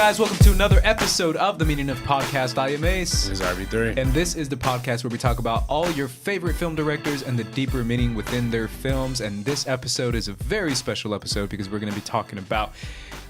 guys? Welcome to another episode of The Meaning of Podcast. I am Ace. This is RB3. And this is the podcast where we talk about all your favorite film directors and the deeper meaning within their films. And this episode is a very special episode because we're going to be talking about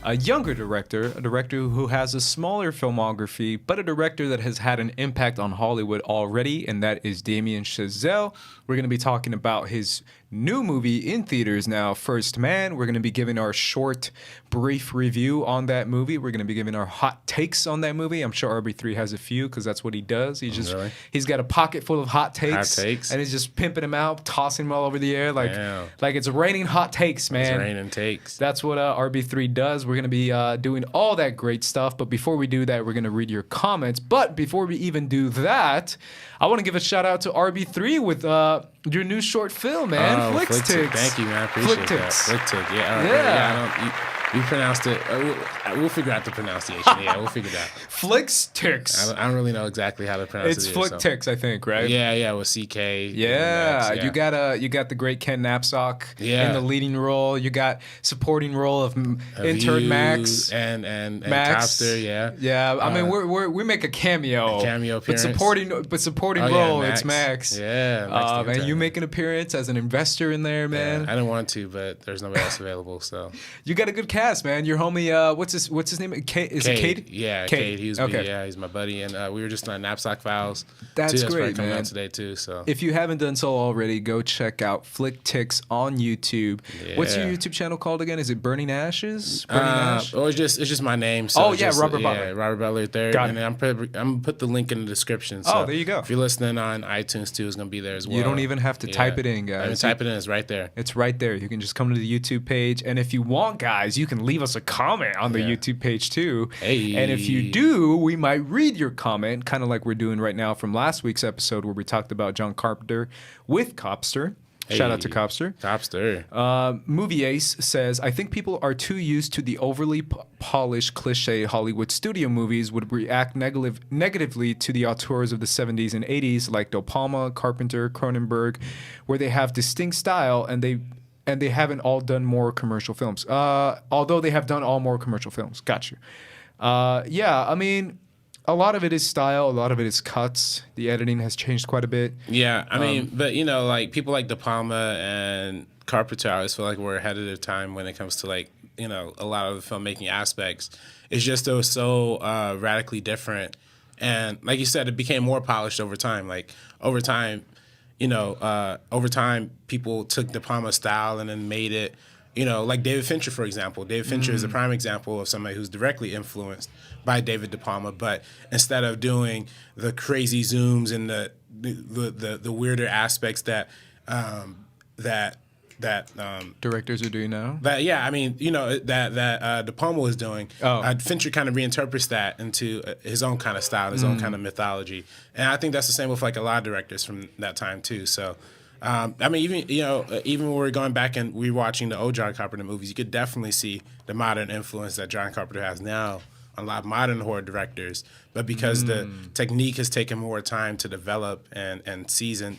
a younger director, a director who has a smaller filmography, but a director that has had an impact on Hollywood already, and that is Damien Chazelle. We're going to be talking about his new movie in theaters now, First Man. We're going to be giving our short, brief review on that movie. We're going to be giving our hot takes on that movie. I'm sure RB3 has a few because that's what he does. He's got a pocket full of hot takes, and he's just pimping them out, tossing them all over the air like it's raining hot takes, man. It's raining takes. That's what RB3 does. We're going to be doing all that great stuff. But before we do that, we're going to read your comments. But before we even do that, I want to give a shout out to RB3 with your new short film, man. Flick Ticks. Thank you, man. I appreciate that. Flick Tick. You pronounced it. We'll figure out the pronunciation. Yeah, we'll figure it out. Flick Ticks. I don't really know exactly how to pronounce it. It's Flick Ticks, I think, right? Yeah, with CK. Yeah, you got the great Ken Knapsack in the leading role. You got supporting role of intern Max and Max. Copster. Yeah. I mean, we make a cameo. Appearance. But supporting role, Max. It's Max. Yeah. And you make an appearance as an investor in there, man. Yeah, I didn't want to, but there's nobody else available, so you got a good cast, man. Your homie, what's his name? Is it Cade? Yeah, Cade. He's my buddy, and we were just on Knapsack Files. That's great, great, coming man. out today too. So if you haven't done so already, go check out Flick Ticks on YouTube. Yeah. What's your YouTube channel called again? Is it Burning Ashes? Or it's just my name. So Robert Butler. Yeah, Robert Butler there. Got and it. I'm gonna put the link in the description. So there you go. If you're listening on iTunes too, it's gonna be there as well. You don't even have to type it in, guys. Type it in. It's right there. It's right there. You can just come to the YouTube page, and if you want, guys, you can leave us a comment on the YouTube page too. Hey. And if you do, we might read your comment, kind of like we're doing right now from last week's episode where we talked about John Carpenter with Copster. Shout out to Copster. Movie Ace says, I think people are too used to the overly polished cliche Hollywood studio movies would react negatively to the auteurs of the 70s and 80s like De Palma, Carpenter, Cronenberg, where they have distinct style and they haven't all done more commercial films. Although they have done all more commercial films. Got you. I mean, a lot of it is style. A lot of it is cuts. The editing has changed quite a bit. Yeah, I mean, but, like, people like De Palma and Carpenter, I always feel like we're ahead of their time when it comes to, like, a lot of the filmmaking aspects. It's just it was so radically different. And, like you said, it became more polished over time. Like, over time, people took De Palma's style and then made it, like David Fincher, for example. David Fincher is a prime example of somebody who's directly influenced by David De Palma, but instead of doing the crazy zooms and the weirder aspects that directors are doing now. That De Palma was doing. Fincher kind of reinterprets that into his own kind of style, his own kind of mythology, and I think that's the same with like a lot of directors from that time too. So. Even when we're going back and rewatching the old John Carpenter movies, you could definitely see the modern influence that John Carpenter has now on a lot of modern horror directors. But because the technique has taken more time to develop and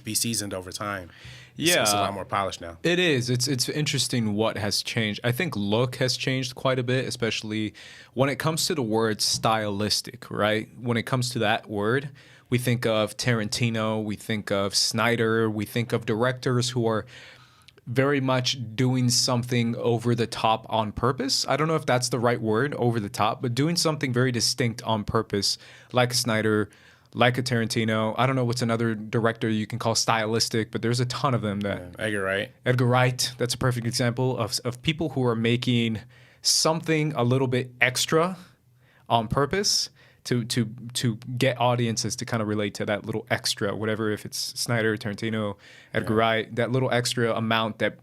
be seasoned over time, it's a lot more polished now. It is. It's interesting what has changed. I think look has changed quite a bit, especially when it comes to the word stylistic, right? When it comes to that word, we think of Tarantino, we think of Snyder, we think of directors who are very much doing something over the top on purpose. I don't know if that's the right word, over the top, but doing something very distinct on purpose, like a Snyder, like a Tarantino. I don't know what's another director you can call stylistic, but there's a ton of them. Edgar Wright, that's a perfect example of people who are making something a little bit extra on purpose to get audiences to kind of relate to that little extra, whatever, if it's Snyder, Tarantino, Edgar Wright, that little extra amount that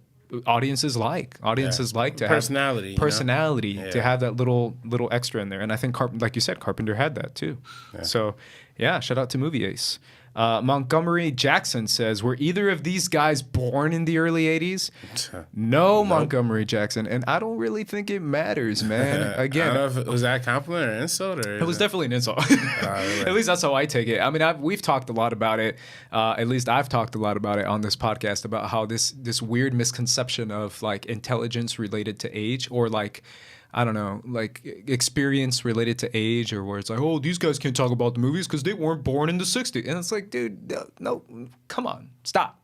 audiences like. Audiences like to personality, to have that little extra in there. And I think, like you said, Carpenter had that too. Yeah. So, shout out to Movie Ace. Montgomery Jackson says, were either of these guys born in the early 80s? No, nope. Montgomery Jackson. And I don't really think it matters, man. Again, I don't know if was that a compliment or insult? Or it was definitely an insult. Really? At least that's how I take it. I mean, we've talked a lot about it. At least I've talked a lot about it on this podcast, about how this weird misconception of like intelligence related to age, or like I don't know, like experience related to age, or where it's like, oh, these guys can't talk about the movies because they weren't born in the 60s. And it's like, dude, no, come on, stop.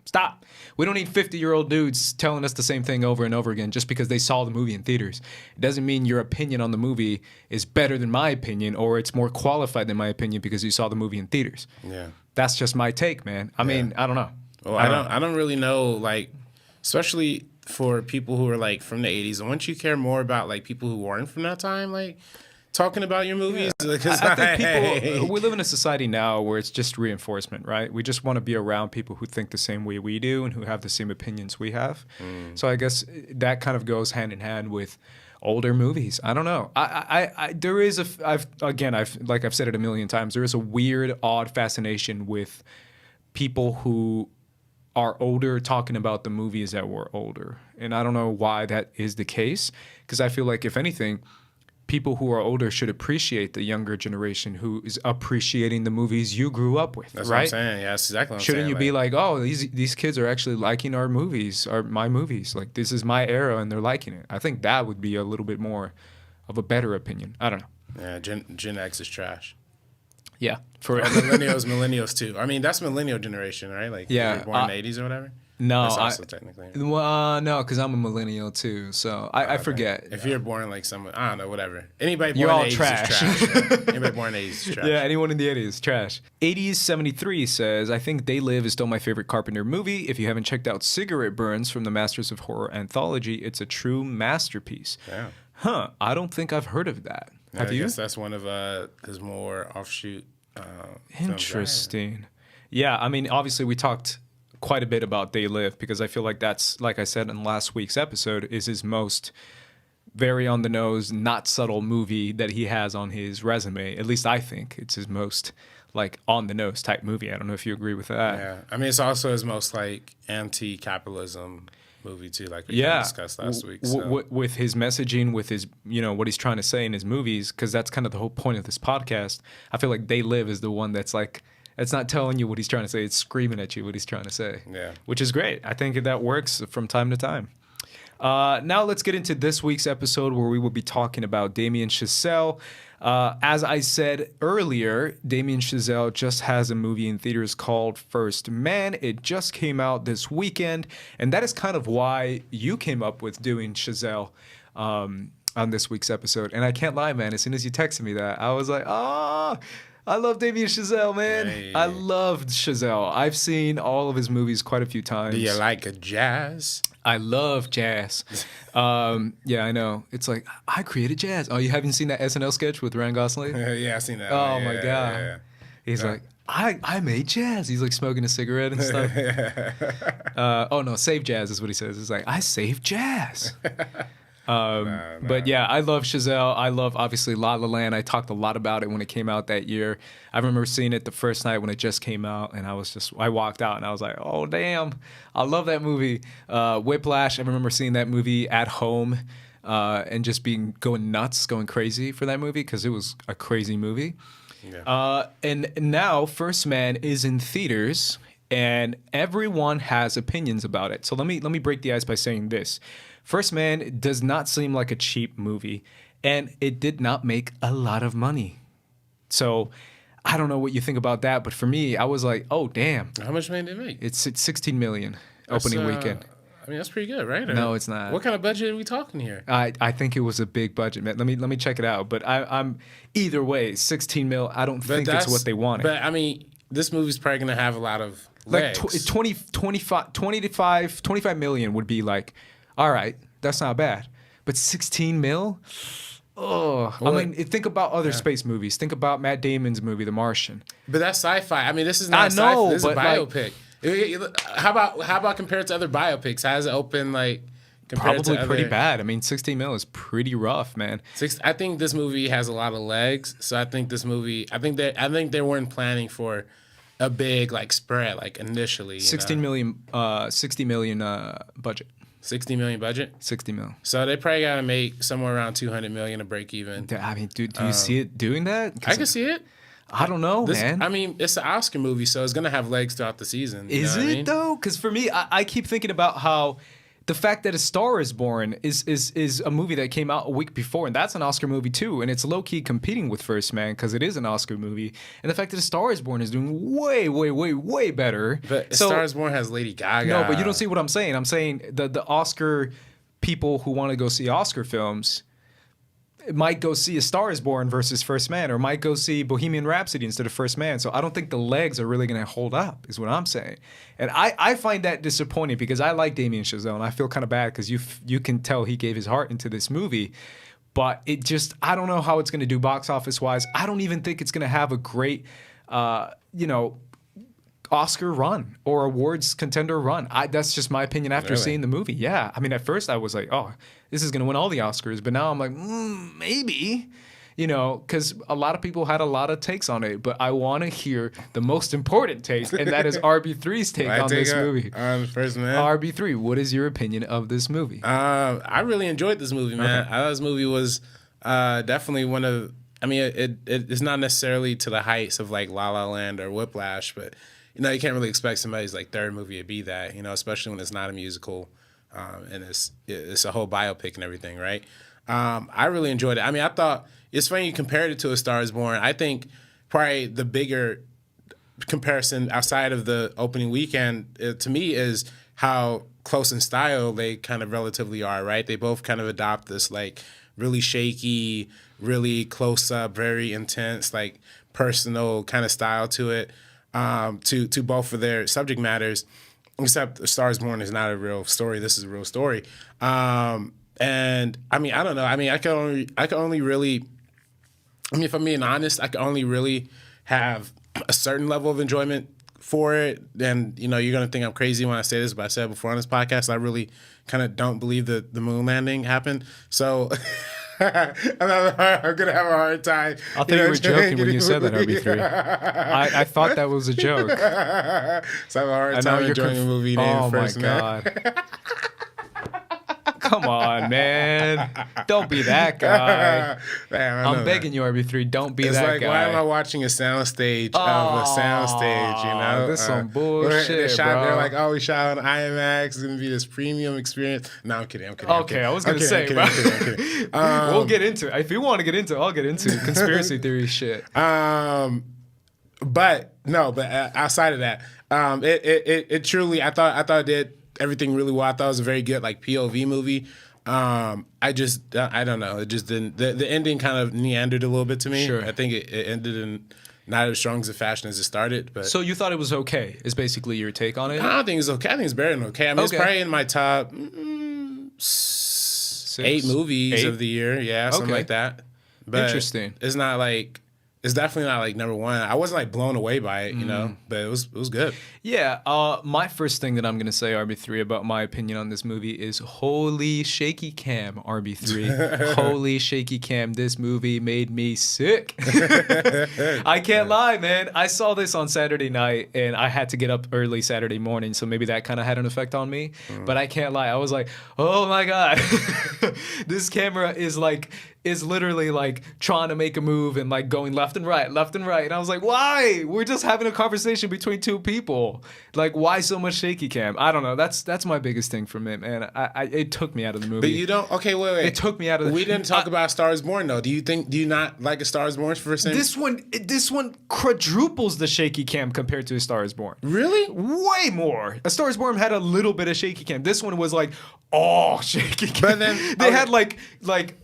We don't need 50-year-old dudes telling us the same thing over and over again just because they saw the movie in theaters. It doesn't mean your opinion on the movie is better than my opinion, or it's more qualified than my opinion because you saw the movie in theaters. Yeah. That's just my take, man. I mean, I don't know. Well, I don't really know, like, especially for people who are like from the 80s. And once you care more about like people who weren't from that time, like talking about your movies. Yeah. I think people, we live in a society now where it's just reinforcement, right? We just want to be around people who think the same way we do and who have the same opinions we have. So I guess that kind of goes hand in hand with older movies. I don't know. There is I've said it a million times, there is a weird, odd fascination with people who are older talking about the movies that were older. And I don't know why that is the case, because I feel like, if anything, people who are older should appreciate the younger generation who is appreciating the movies you grew up with. That's right? what I'm saying. Yeah, that's exactly what I'm saying. Shouldn't you be like, oh, these kids are actually liking our movies, or my movies. Like, this is my era and they're liking it. I think that would be a little bit more of a better opinion. I don't know. Yeah, Gen X is trash. Yeah. For millennials too. I mean, that's millennial generation, right? Like, yeah, you're born in the 80s or whatever. No, that's also technically. No, because I'm a millennial too, so I forget. If you're born like someone, I don't know, whatever. Anybody You're born all in the 80s trash. is trash. Right? Anybody born in the 80s is trash. Yeah, anyone in the 80s is trash. 80s 73 says, I think They Live is still my favorite Carpenter movie. If you haven't checked out Cigarette Burns from the Masters of Horror anthology, it's a true masterpiece. Yeah. Huh, I don't think I've heard of that. Have you? I guess that's one of his more offshoot Interesting. Yeah, I mean, obviously we talked quite a bit about They Live because I feel like that's, like I said in last week's episode, is his most very on the nose, not subtle movie that he has on his resume. At least I think it's his most like on the nose type movie. I don't know if you agree with that. Yeah, I mean, it's also his most like anti-capitalism movie too, like we kind of discussed last week. So. With his messaging, with his, what he's trying to say in his movies, because that's kind of the whole point of this podcast. I feel like They Live is the one that's like, it's not telling you what he's trying to say, it's screaming at you what he's trying to say. Yeah, which is great. I think that works from time to time. Now let's get into this week's episode, where we will be talking about Damien Chazelle. As I said earlier, Damien Chazelle just has a movie in theaters called First Man. It just came out this weekend, and that is kind of why you came up with doing Chazelle on this week's episode. And I can't lie, man, as soon as you texted me that, I was like, I love Damien Chazelle, man. Hey. I loved Chazelle. I've seen all of his movies quite a few times. Do you like a jazz? I love jazz. Yeah, I know. It's like, I created jazz. Oh, you haven't seen that SNL sketch with Ryan Gosling? Yeah, I've seen that. Oh, my God. Yeah. He's like, I made jazz. He's like smoking a cigarette and stuff. Oh, no, save jazz is what he says. It's like, I saved jazz. But yeah, I love Chazelle. I love, obviously, La La Land. I talked a lot about it when it came out that year. I remember seeing it the first night when it just came out, and I walked out and I was like, oh, damn, I love that movie. Whiplash, I remember seeing that movie at home and just going nuts, going crazy for that movie because it was a crazy movie. Yeah. And now First Man is in theaters, and everyone has opinions about it. So let me break the ice by saying this. First Man does not seem like a cheap movie, and it did not make a lot of money. So I don't know what you think about that, but for me, I was like, oh, damn. How much money did it make? It's $16 million opening weekend. I mean, that's pretty good, right? No, it's not. What kind of budget are we talking here? I think it was a big budget, man. Let me check it out. But I'm either way, 16 mil, I don't think it's what they wanted. But, I mean, this movie's probably going to have a lot of legs. Like 25 million would be like, all right, that's not bad. But 16 mil? Oh, well, I mean, think about other space movies. Think about Matt Damon's movie, The Martian. But that's sci-fi. I mean, this is not sci-fi. This is a biopic. How about compared to other biopics? How does it open like compared Probably to pretty bad. I mean, 16 mil is pretty rough, man. I think this movie has a lot of legs. So I think this movie. I think they weren't planning for a big like spread like initially. 60 million budget. 60 million budget? 60 mil. So they probably got to make somewhere around 200 million to break even. I mean, dude, do you see it doing that? I can see it. I don't know, man. I mean, it's an Oscar movie, so it's going to have legs throughout the season. Is it, though? Because for me, I keep thinking about how the fact that A Star Is Born is a movie that came out a week before, and that's an Oscar movie too, and it's low key competing with First Man because it is an Oscar movie, and the fact that A Star Is Born is doing way better. But A Star Is Born has Lady Gaga. No, but you don't see what I'm saying. I'm saying the Oscar people who want to go see Oscar films might go see A Star Is Born versus First Man, or might go see Bohemian Rhapsody instead of First Man. So I don't think the legs are really going to hold up, is what I'm saying. And I find that disappointing because I like Damien Chazelle, and I feel kind of bad because you can tell he gave his heart into this movie. But it just, I don't know how it's going to do box office wise. I don't even think it's going to have a great, Oscar run or awards contender run. That's just my opinion after seeing the movie. Yeah. I mean, at first I was like, oh, this is going to win all the Oscars. But now I'm like, maybe, because a lot of people had a lot of takes on it. But I want to hear the most important take, and that is RB3's take on this movie. First Man. RB3, what is your opinion of this movie? I really enjoyed this movie, man. Okay. I thought this movie was definitely one of, I mean, it's not necessarily to the heights of like La La Land or Whiplash, but you can't really expect somebody's like third movie to be that, especially when it's not a musical, and it's a whole biopic and everything, right? I really enjoyed it. I mean, I thought it's funny you compared it to A Star Is Born. I think probably the bigger comparison outside of the opening weekend to me is how close in style they kind of relatively are, right? They both kind of adopt this like really shaky, really close up, very intense, like personal kind of style to it. To both of their subject matters, except A Star Is Born is not a real story. This is a real story. And I mean, I don't know. I mean, I can only really, I mean, if I'm being honest, I can only really have a certain level of enjoyment for it. And, you're going to think I'm crazy when I say this, but I said before on this podcast, I really kind of don't believe that the moon landing happened. So I'm going to have a hard time. I thought you were joking when you said that, RB3. I thought that was a joke. So I have a hard time enjoying a movie named First Man. Oh, my God. Come on, man. Don't be that guy. Man, I'm begging you, RB3. Don't be that guy. It's like, why am I watching a soundstage of a soundstage, This is some bullshit, bro. They're like, oh, we shot on IMAX. It's going to be this premium experience. No, I'm kidding. Okay, I was going to say, bro. I'm kidding. We'll get into it. If you want to get into it, I'll get into it. Conspiracy theory shit. But outside of that, it truly, I thought it did everything really well. I thought it was a very good like POV movie. I don't know. It just didn't. The ending kind of meandered a little bit to me. Sure. I think it ended in not as strong as a fashion as it started. But so you thought it was okay? Is basically your take on it? I don't think it's okay. I think it's better than okay. I mean, it's probably in my top 8 movies of the year. Yeah, something like that. But interesting. It's not like. It's definitely not like number one. I wasn't like blown away by it, but it was good. Yeah. My first thing that I'm gonna say, RB3, about my opinion on this movie is holy shaky cam, RB3. Holy shaky cam. This movie made me sick. I can't lie, man. I saw this on Saturday night and I had to get up early Saturday morning, so maybe that kind of had an effect on me. But I can't lie. I was like, oh my God, this camera is literally like trying to make a move and like going left and right. And I was like, why? We're just having a conversation between two people. Like, why so much shaky cam? I don't know. That's my biggest thing from it, man. It took me out of the movie. But you don't. Okay, wait. It took me out of the. We didn't talk about Star Is Born though. Do you not like A Star Is Born for a This one quadruples the shaky cam compared to A Star Is Born. Really? Way more. A Star Is Born had a little bit of shaky cam. This one was like all shaky cam. But then they had like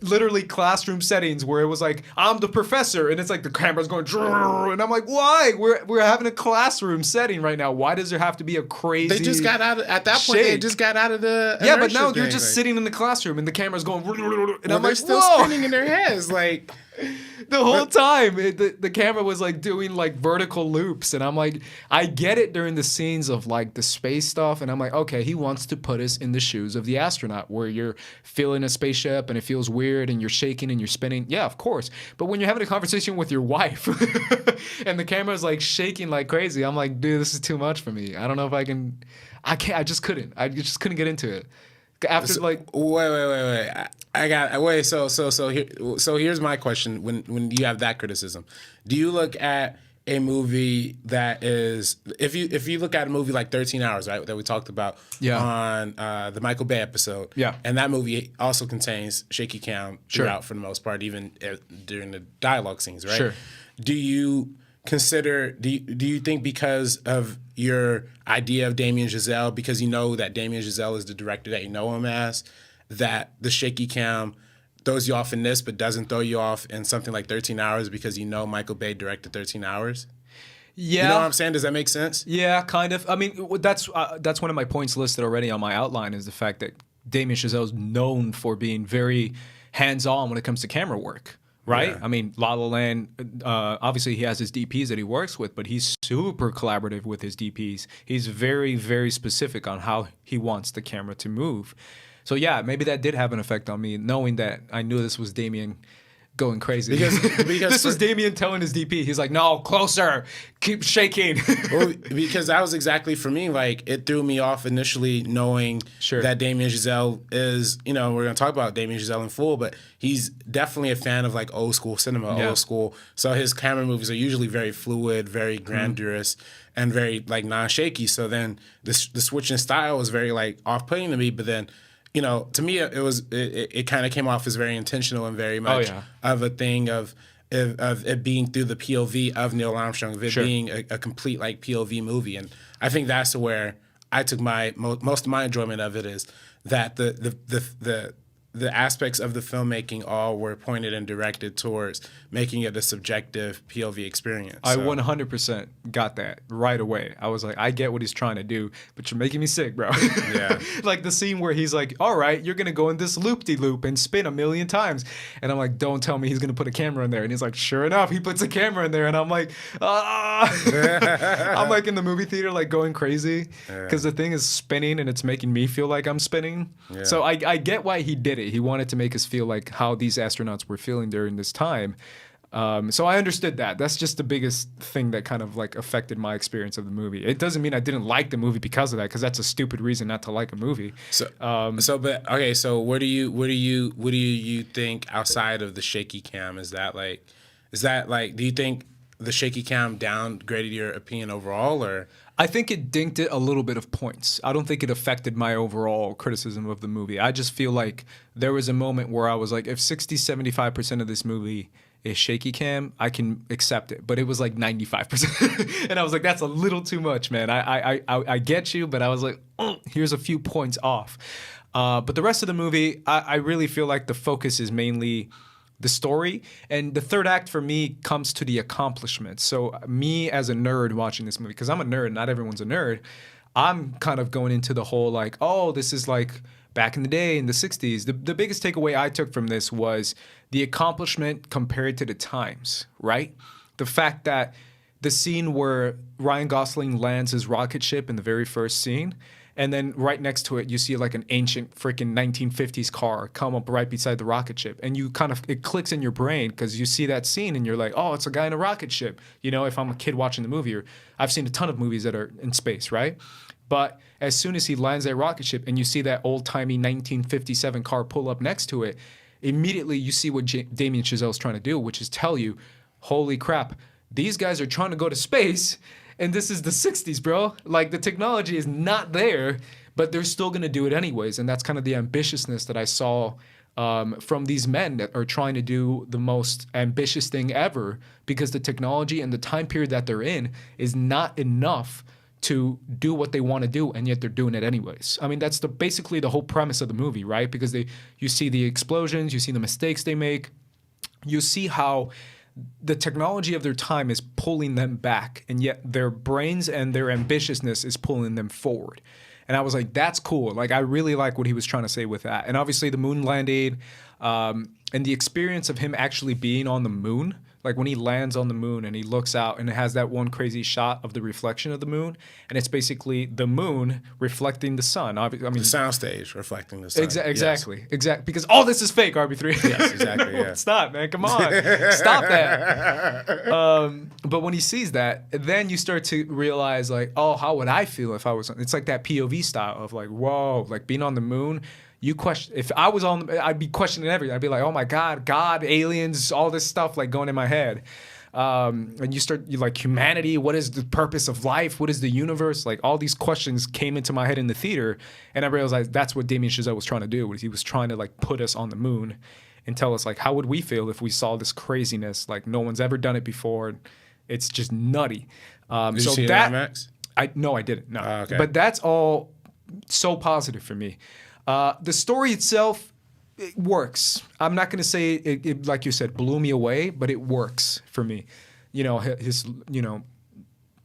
literally classroom settings where it was like, I'm the professor, and it's like the camera's going, and I'm like, why? We're having a classroom setting right now. Why does there have to be a crazy? They just got out at that point. They just got out of the but now you're just sitting in the classroom and the camera's going, and I'm like, still spinning in their heads like. The whole time, the camera was like doing like vertical loops, and I'm like, I get it during the scenes of like the space stuff, and I'm like, okay, he wants to put us in the shoes of the astronaut, where you're feeling a spaceship and it feels weird and you're shaking and you're spinning. Yeah, of course. But when you're having a conversation with your wife and the camera's like shaking like crazy, I'm like, dude, this is too much for me. I don't know if I can't. I just couldn't get into it. After Wait. So here's my question. When you have that criticism, do you look at a movie that is, if you look at a movie like 13 Hours, right, that we talked about on the Michael Bay episode, and that movie also contains shaky cam throughout for the most part, even during the dialogue scenes, right? Sure. Do you think because of your idea of Damien Chazelle, because you know that Damien Chazelle is the director that you know him as, that the shaky cam throws you off in this, but doesn't throw you off in something like 13 Hours because you know Michael Bay directed 13 Hours? Yeah. You know what I'm saying? Does that make sense? Yeah, kind of. I mean, that's one of my points listed already on my outline, is the fact that Damien Chazelle is known for being very hands-on when it comes to camera work, right? Yeah. I mean, La La Land, obviously he has his DPs that he works with, but he's super collaborative with his DPs. He's very, very specific on how he wants the camera to move. So yeah, maybe that did have an effect on me, knowing that I knew this was Damien going crazy. Because this was Damien telling his DP. He's like, no, closer, keep shaking. Well, because that was exactly for me. Like, it threw me off initially knowing that Damien Chazelle is, we're going to talk about Damien Chazelle in full, but he's definitely a fan of like old school cinema, old school. So his camera movies are usually very fluid, very grandiose, and very like non-shaky. So then the switch in style was very like off-putting to me, but then to me, it kind of came off as very intentional and very much of a thing of it being through the POV of Neil Armstrong, of it being a complete like POV movie. And I think that's where I took most of my enjoyment of it, is that the aspects of the filmmaking all were pointed and directed towards making it a subjective POV experience. I 100% got that right away. I was like, I get what he's trying to do, but you're making me sick, bro. Yeah. Like the scene where he's like, all right, you're going to go in this loop-de-loop and spin 1,000,000 times. And I'm like, don't tell me he's going to put a camera in there. And he's like, sure enough, he puts a camera in there. And I'm like, ah. I'm like in the movie theater, like going crazy because the thing is spinning and it's making me feel like I'm spinning. Yeah. So I get why he did it. He wanted to make us feel like how these astronauts were feeling during this time. So I understood that. That's just the biggest thing that kind of like affected my experience of the movie. It doesn't mean I didn't like the movie because of that, because that's a stupid reason not to like a movie. So what do you think outside of the shaky cam? Is that like, do you think the shaky cam downgraded your opinion overall, or? I think it dinked it a little bit of points. I don't think it affected my overall criticism of the movie. I just feel like there was a moment where I was like, if 60-75% of this movie is shaky cam, I can accept it. But it was like 95%. And I was like, that's a little too much, man. I get you, but I was like, here's a few points off. But the rest of the movie, I really feel like the focus is mainly the story, and the third act for me comes to the accomplishments. So me as a nerd watching this movie, because I'm a nerd, not everyone's a nerd, I'm kind of going into the whole like, oh, this is like back in the day in the 60s. The biggest takeaway I took from this was the accomplishment compared to the times, right? The fact that the scene where Ryan Gosling lands his rocket ship in the very first scene, and then right next to it, you see like an ancient freaking 1950s car come up right beside the rocket ship. And you kind of, it clicks in your brain because you see that scene and you're like, oh, it's a guy in a rocket ship. If I'm a kid watching the movie, or I've seen a ton of movies that are in space, right? But as soon as he lands that rocket ship and you see that old-timey 1957 car pull up next to it, immediately you see what Damien Chazelle is trying to do, which is tell you, holy crap, these guys are trying to go to space. And this is the 60s, bro. Like, the technology is not there, but they're still going to do it anyways. And that's kind of the ambitiousness that I saw from these men that are trying to do the most ambitious thing ever, because the technology and the time period that they're in is not enough to do what they want to do, and yet they're doing it anyways. I mean, that's basically the whole premise of the movie, right? Because you see the explosions, you see the mistakes they make, you see how the technology of their time is pulling them back, and yet their brains and their ambitiousness is pulling them forward. And I was like, that's cool. Like, I really like what he was trying to say with that. And obviously the moon landing, and the experience of him actually being on the moon, like when he lands on the moon and he looks out and it has that one crazy shot of the reflection of the moon, and it's basically the moon reflecting the sun. I mean, the soundstage reflecting the sun. Exactly. Because all this is fake, RB3. Yes, exactly. Yeah. It's not, man. Come on. Stop that. But when he sees that, then you start to realize, like, oh, how would I feel if I was on? It's like that POV style of like, whoa, like being on the moon. You question, if I was on, I'd be questioning everything. I'd be like, oh my God, aliens, all this stuff like going in my head. And you like humanity. What is the purpose of life? What is the universe? Like all these questions came into my head in the theater, and I realized that's what Damien Chazelle was trying to do. Was he was trying to like put us on the moon and tell us like how would we feel if we saw this craziness? Like no one's ever done it before. It's just nutty. Did you see it on IMAX? I didn't. No, okay. But that's all so positive for me. The story itself, it works. I'm not going to say it, like you said, blew me away, but it works for me. You know, his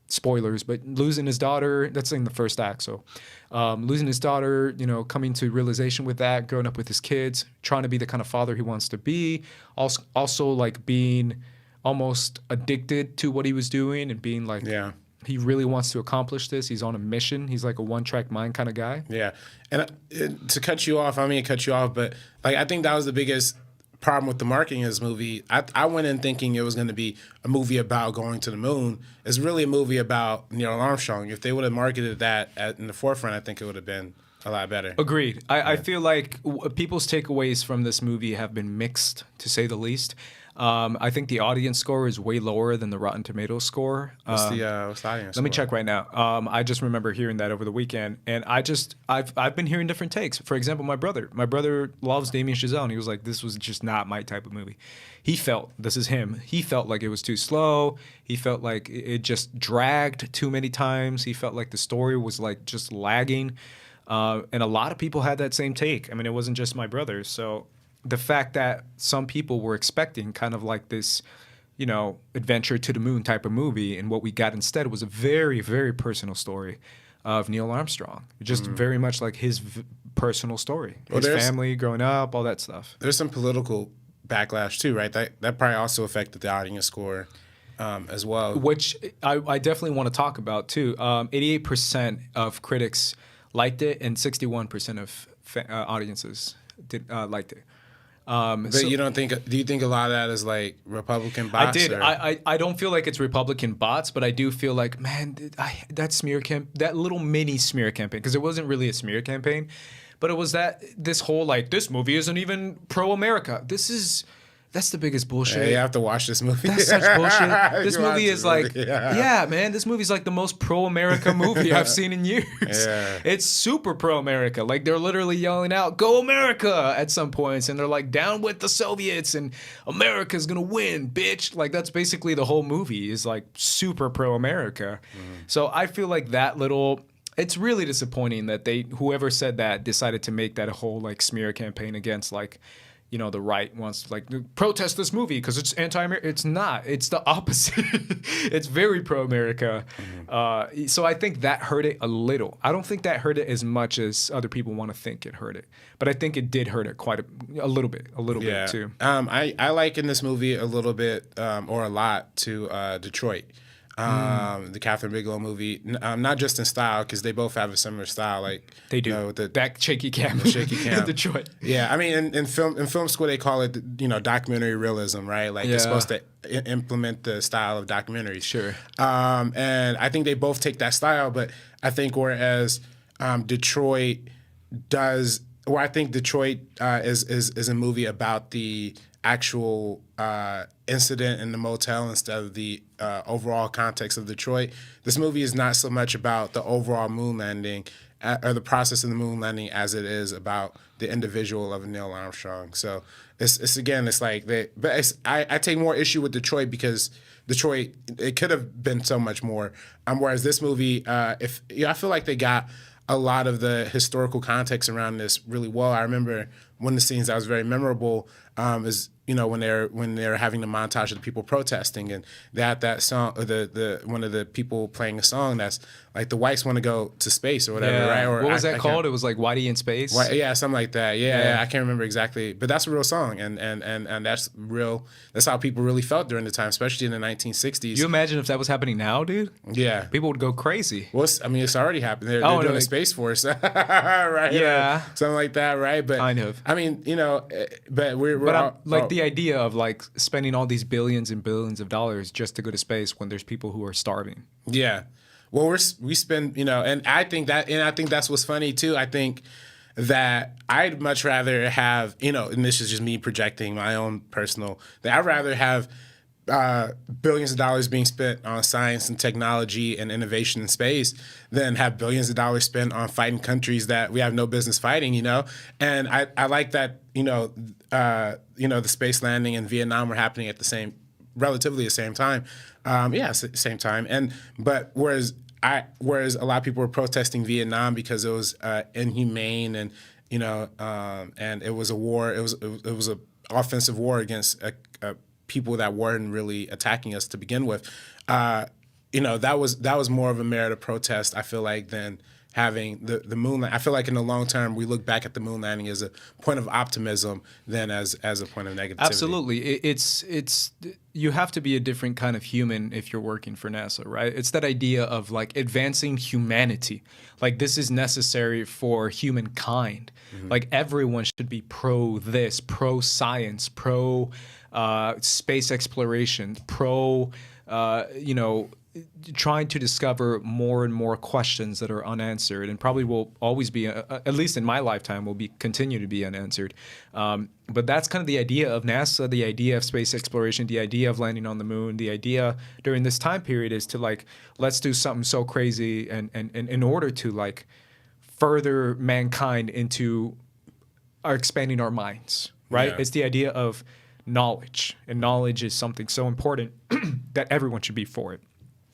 spoilers, but losing his daughter, that's in the first act. So losing his daughter, coming to realization with that, growing up with his kids, trying to be the kind of father he wants to be. Also like being almost addicted to what he was doing and being like, he really wants to accomplish this. He's on a mission. He's like a one-track mind kind of guy. Yeah. And to cut you off, I mean, cut you off, but like I think that was the biggest problem with the marketing of this movie. I went in thinking it was going to be a movie about going to the moon. It's really a movie about Neil Armstrong. If they would have marketed that in the forefront, I think it would have been a lot better. Agreed. I feel like people's takeaways from this movie have been mixed, to say the least. I think the audience score is way lower than the Rotten Tomatoes score. What's the audience Let me check right now. I just remember hearing that over the weekend, and I've been hearing different takes. For example, my brother loves Damien Chazelle, and he was like, "This was just not my type of movie." He felt like it was too slow. He felt like it just dragged too many times. He felt like the story was like just lagging, and a lot of people had that same take. I mean, it wasn't just my brother, so. The fact that some people were expecting kind of like this, adventure to the moon type of movie, and what we got instead was a very, very personal story of Neil Armstrong. Just very much like his personal story, his family growing up, all that stuff. There's some political backlash too, right? That probably also affected the audience score as well. Which I definitely want to talk about too. 88% of critics liked it, and 61% of audiences liked it. But you don't think? Do you think a lot of that is like Republican bots? I did. I don't feel like it's Republican bots, but I do feel like, man, that little mini smear campaign, because it wasn't really a smear campaign, but it was this whole like, this movie isn't even pro-America. That's the biggest bullshit. Yeah, you have to watch this movie. That's such bullshit. This movie is like, yeah, man, this movie's like the most pro-America movie I've seen in years. Yeah. It's super pro-America. Like, they're literally yelling out, "Go America!" at some points, and they're like, "Down with the Soviets," and "America's gonna win, bitch." Like, that's basically the whole movie is like super pro-America. So I feel like it's really disappointing that whoever said that decided to make that a whole like smear campaign against like, the right wants to like protest this movie because it's anti-American. It's not. It's the opposite. It's very pro-America. So I think that hurt it a little. I don't think that hurt it as much as other people want to think it hurt it. But I think it did hurt it quite a little bit too. I liken this movie a little bit or a lot to Detroit. The Catherine Bigelow movie, not just in style, because they both have a similar style. Like they do. With that shaky cam. The shaky cam. Detroit. Yeah, I mean, in film school they call it, documentary realism, right? Like it's supposed to implement the style of documentaries. Sure. And I think they both take that style, but I think whereas Detroit does, I think Detroit is a movie about the actual incident in the motel instead of the overall context of Detroit. This movie is not so much about the overall moon landing or the process of the moon landing as it is about the individual of Neil Armstrong. So it's like I take more issue with Detroit because Detroit, it could have been so much more. Whereas this movie, I feel like they got a lot of the historical context around this really well. I remember one of the scenes that was very memorable is when they're having the montage of the people protesting, and that song, the one of the people playing a song that's like the whites want to go to space or whatever, right? Or what was that called? It was like Whitey in Space. Yeah, something like that. Yeah, I can't remember exactly, but that's a real song, and that's real. That's how people really felt during the time, especially in the 1960s. You imagine if that was happening now, dude? Yeah, people would go crazy. Well, it's already happened. They're doing a Space Force, right? Yeah, something like that, right? But kind of. I mean, but we're the idea of like spending all these billions and billions of dollars just to go to space when there's people who are starving. Yeah. Well, we spend, and I think that's what's funny too. I think that I'd much rather have, and this is just me projecting my own personal, that I'd rather have billions of dollars being spent on science and technology and innovation in space than have billions of dollars spent on fighting countries that we have no business fighting, you know? And I like that, the space landing in Vietnam were happening at relatively the same time. Same time. But whereas a lot of people were protesting Vietnam because it was inhumane and, and it was a war, it was a offensive war against people that weren't really attacking us to begin with. That was more of a merit of protest, I feel like, than having the moon. I feel like in the long term, we look back at the moon landing as a point of optimism than as a point of negativity. Absolutely. It's you have to be a different kind of human if you're working for NASA, right? It's that idea of like advancing humanity. Like this is necessary for humankind. Mm-hmm. Like everyone should be pro this, pro science, pro space exploration, pro trying to discover more and more questions that are unanswered and probably will always be, at least in my lifetime, will continue to be unanswered. But that's kind of the idea of NASA, the idea of space exploration, the idea of landing on the moon. The idea during this time period is to like, let's do something so crazy and in order to like further mankind into expanding our minds, right? Yeah. It's the idea of knowledge, and knowledge is something so important that everyone should be for it.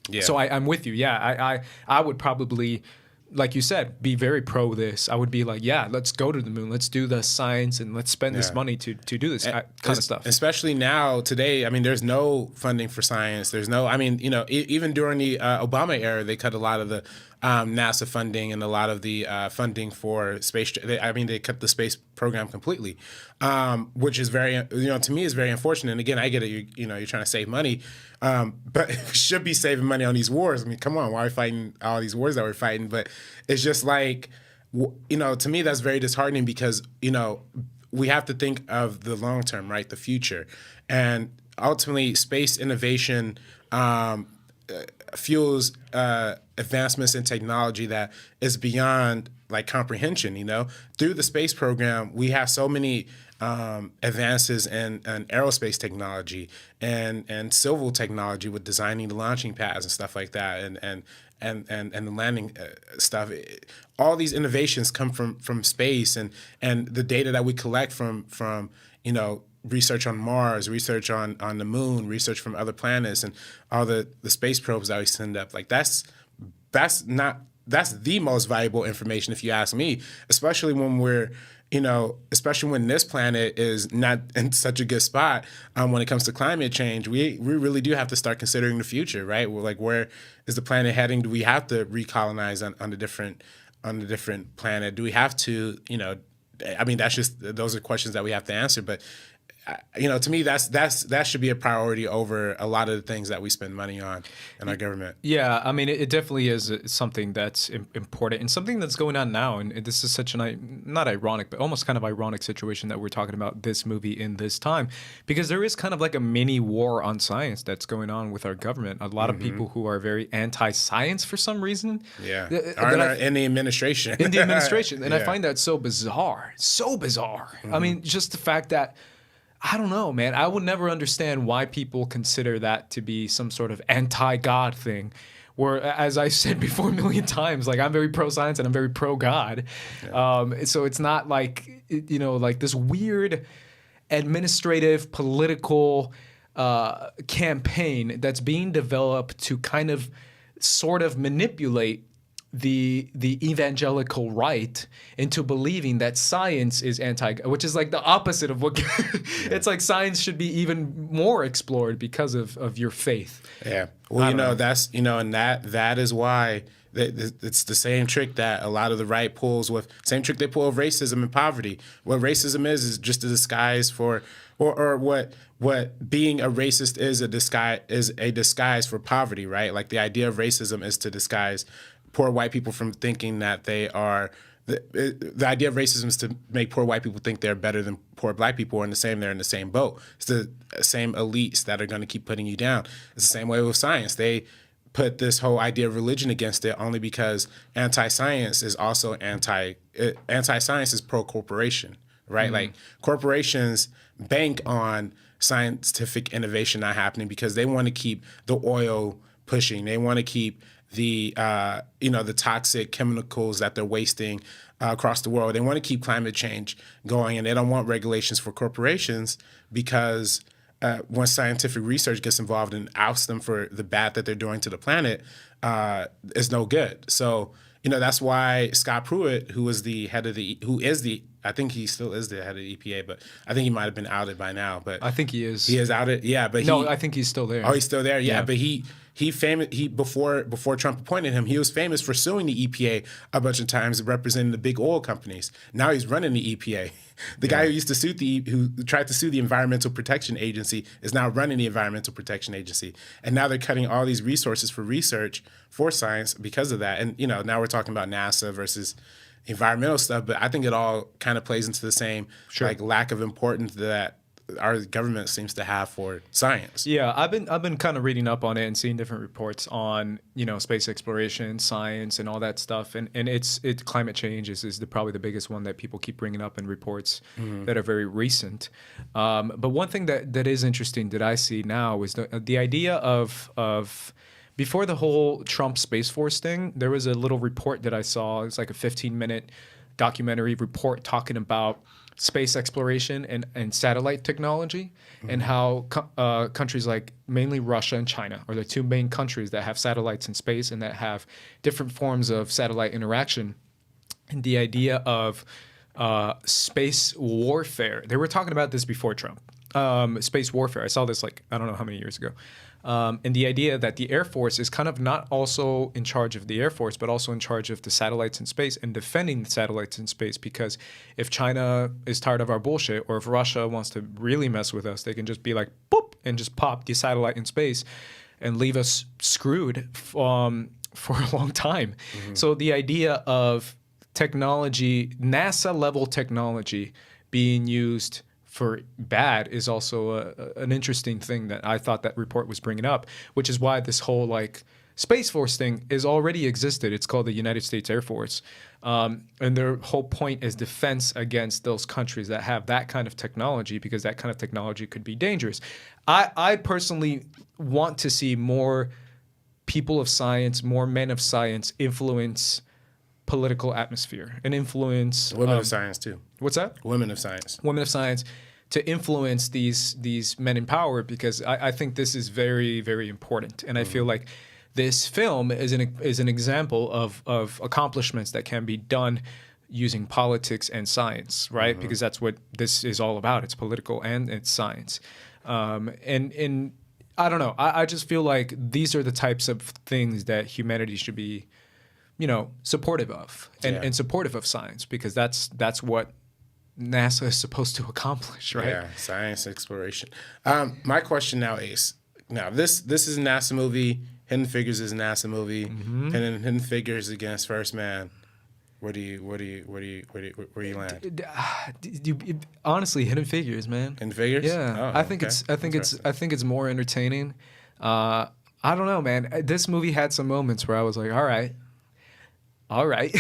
Yeah. So I'm with you. Yeah, I would probably, like you said, be very pro this. I would be like, yeah, let's go to the moon. Let's do the science and let's spend this money to do this kind of stuff. Especially now, today, I mean, there's no funding for science. There's no, I mean, even during the Obama era, they cut a lot of the NASA funding and a lot of the funding for space. They cut the space program completely, which is very, to me is very unfortunate. And again, I get it. You're trying to save money, but we should be saving money on these wars. I mean, come on, why are we fighting all these wars that we're fighting? But it's just like, to me, that's very disheartening because, we have to think of the long term, right? The future. And ultimately, space innovation fuels advancements in technology that is beyond like comprehension. Through the space program, we have so many advances in aerospace technology and civil technology with designing the launching pads and stuff like that, and the landing stuff. All these innovations come from space and the data that we collect from research on Mars, research on the moon, research from other planets, and all the space probes that we send up. Like that's the most valuable information, if you ask me, especially when especially when this planet is not in such a good spot when it comes to climate change. We really do have to start considering the future, right? We're like, where is the planet heading? Do we have to recolonize on a different planet? Do we have to, those are questions that we have to answer. But to me, that should be a priority over a lot of the things that we spend money on in our government. Yeah, I mean, it definitely is something that's important and something that's going on now. And this is such not ironic, but almost kind of ironic situation that we're talking about this movie in this time, because there is kind of like a mini war on science that's going on with our government. A lot of people who are very anti-science for some reason. Yeah, in the administration. In the administration. And I find that so bizarre. So bizarre. I mean, just the fact that, I don't know, man. I would never understand why people consider that to be some sort of anti-God thing. Where, as I said before a million times, like I'm very pro-science and I'm very pro-God. Yeah. So it's not like, like this weird administrative, political campaign that's being developed to kind of sort of manipulate the evangelical right into believing that science is which is like the opposite of what it's like science should be even more explored because of your faith. Yeah. Well, that's, and that is why it's the same trick that a lot of the right pulls with, same trick they pull of racism and poverty. What racism is just a disguise for, or what being a racist is a disguise for poverty, right? Like the idea of racism is to disguise poor white people from thinking that they are, the idea of racism is to make poor white people think they're better than poor black people, and they're in the same boat. It's the same elites that are going to keep putting you down. It's the same way with science. They put this whole idea of religion against it only because anti-science is also anti-science is pro-corporation. right? Like corporations bank on scientific innovation not happening because they want to keep the oil pushing. They want to keep the the toxic chemicals that they're wasting across the world. They want to keep climate change going, and they don't want regulations for corporations because once scientific research gets involved and ousts them for the bad that they're doing to the planet, is no good. So that's why Scott Pruitt, who is the I think he still is the head of the EPA, but I think he might have been outed by now. But I think he is. He is outed. Yeah, but no, I think he's still there. Oh, he's still there. Yeah, but he before Trump appointed him, he was famous for suing the EPA a bunch of times, representing the big oil companies. Now he's running the EPA. The guy who used to who tried to sue the Environmental Protection Agency is now running the Environmental Protection Agency, and now they're cutting all these resources for research for science because of that. And now we're talking about NASA versus environmental stuff, but I think it all kind of plays into the same like lack of importance that our government seems to have for science. Yeah, I've been kind of reading up on it and seeing different reports on space exploration, science, and all that stuff. And it's climate change is probably the biggest one that people keep bringing up in reports that are very recent. But one thing that is interesting that I see now is the idea of before the whole Trump Space Force thing, there was a little report that I saw. It's like a 15-minute documentary report talking about space exploration and satellite technology and how countries like mainly Russia and China are the two main countries that have satellites in space and that have different forms of satellite interaction. And the idea of space warfare. They were talking about this before Trump. Space warfare. I saw this I don't know how many years ago. And the idea that the Air Force is kind of not also in charge of the Air Force, but also in charge of the satellites in space and defending the satellites in space. Because if China is tired of our bullshit, or if Russia wants to really mess with us, they can just be like, boop, and just pop the satellite in space and leave us screwed for a long time. So the idea of technology, NASA-level technology being used for bad is also an interesting thing that I thought that report was bringing up, which is why this whole Space Force thing is already existed. It's called the United States Air Force. And their whole point is defense against those countries that have that kind of technology, because that kind of technology could be dangerous. I personally want to see more people of science, more men of science influence political atmosphere and influence women of science too. What's that? Women of science. Women of science to influence these men in power, because I think this is very, very important. And I feel like this film is an example of accomplishments that can be done using politics and science, right? Because that's what this is all about. It's political and it's science. And I don't know. I just feel like these are the types of things that humanity should be, supportive of and supportive of science, because that's what NASA is supposed to accomplish, right? Yeah, science exploration. My question now is, this is a NASA movie. Hidden Figures is a NASA movie. Hidden Figures against First Man. Where do you land? Honestly, Hidden Figures, man. Hidden Figures? Yeah, Oh, I think it's more entertaining. I don't know, man. This movie had some moments where I was like, all right,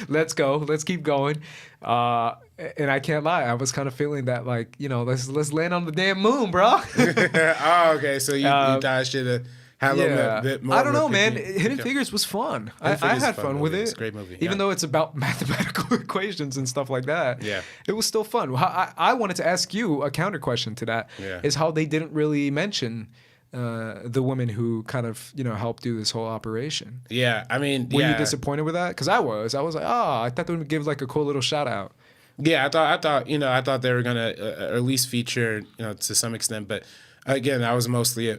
let's go, let's keep going. And I can't lie, I was kind of feeling that, let's land on the damn moon, bro. Oh, okay. So you thought I should have had a little bit more. I don't know, man. Hidden Figures was fun. I had fun with it. It's a great movie. Even though it's about mathematical equations and stuff like that. Yeah. It was still fun. I wanted to ask you a counter question to that. Yeah. Is how they didn't really mention the women who kind of helped do this whole operation. Yeah, I mean, were you disappointed with that? Because I was like, I thought they would give a cool little shout out. Yeah, I thought they were gonna at least feature to some extent, but again, that was mostly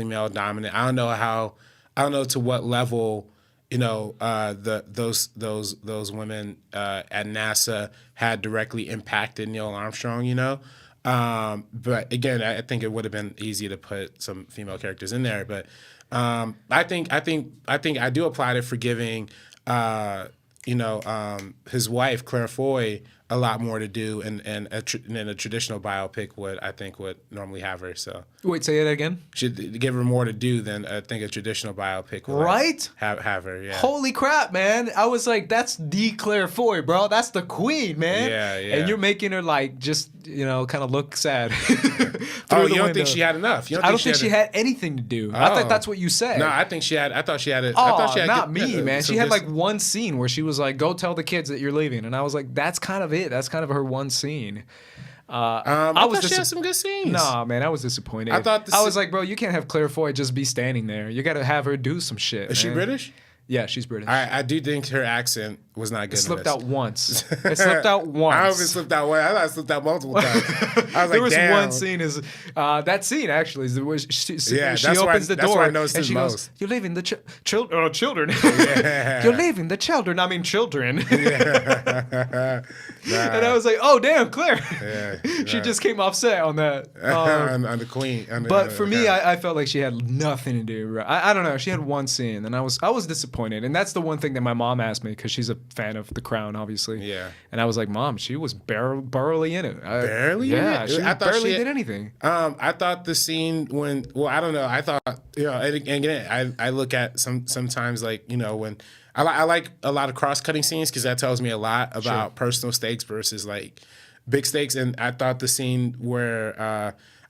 male dominant. I don't know to what level those women at NASA had directly impacted Neil Armstrong. But again, I think it would have been easy to put some female characters in there. But I think I do apply to forgiving his wife Claire Foy a lot more to do, and a traditional biopic would normally have her. So Wait, say it again. should give her more to do than I think a traditional biopic would Right? have her. Yeah. Holy crap, man. I was like, that's the Claire Foy, bro. That's the queen, man. Yeah. And you're making her like just, kind of look sad. Oh, you don't think she had enough? I don't think she had anything to do. I thought that's what you said. No, I thought she had it. Oh, I thought she had not me, man. She had this- like one scene where she was like, go tell the kids that you're leaving. And I was like, that's kind of it. That's kind of her one scene. I thought she had some good scenes. Nah, man, I was disappointed. I was like, bro, you can't have Claire Foy just be standing there. You got to have her do some shit. Is she man. British? Yeah, she's British. I do think her accent was not good. It slipped out once. It slipped out once. I hope it slipped out once. I thought it slipped out multiple times. I was There like, was damn. one scene that scene actually is where she that's opens the that's door where I noticed and it she most. goes, "You're leaving the children. Yeah. You're leaving the children. I mean children." Nah. And I was like, "Oh damn, Claire." Yeah, She right. just came offset on that. on the queen. But for me, I felt like she had nothing to do. I don't know. She had one scene, and I was disappointed. And that's the one thing that my mom asked me because she's a fan of The Crown, obviously. Yeah. And I was like, Mom, she was barely in it. Barely in Yeah, it? she I thought barely she had- did anything. I thought the scene I don't know. I thought, and again, I look at sometimes like, when I like a lot of cross-cutting scenes because that tells me a lot about personal stakes versus like big stakes. And I thought the scene where,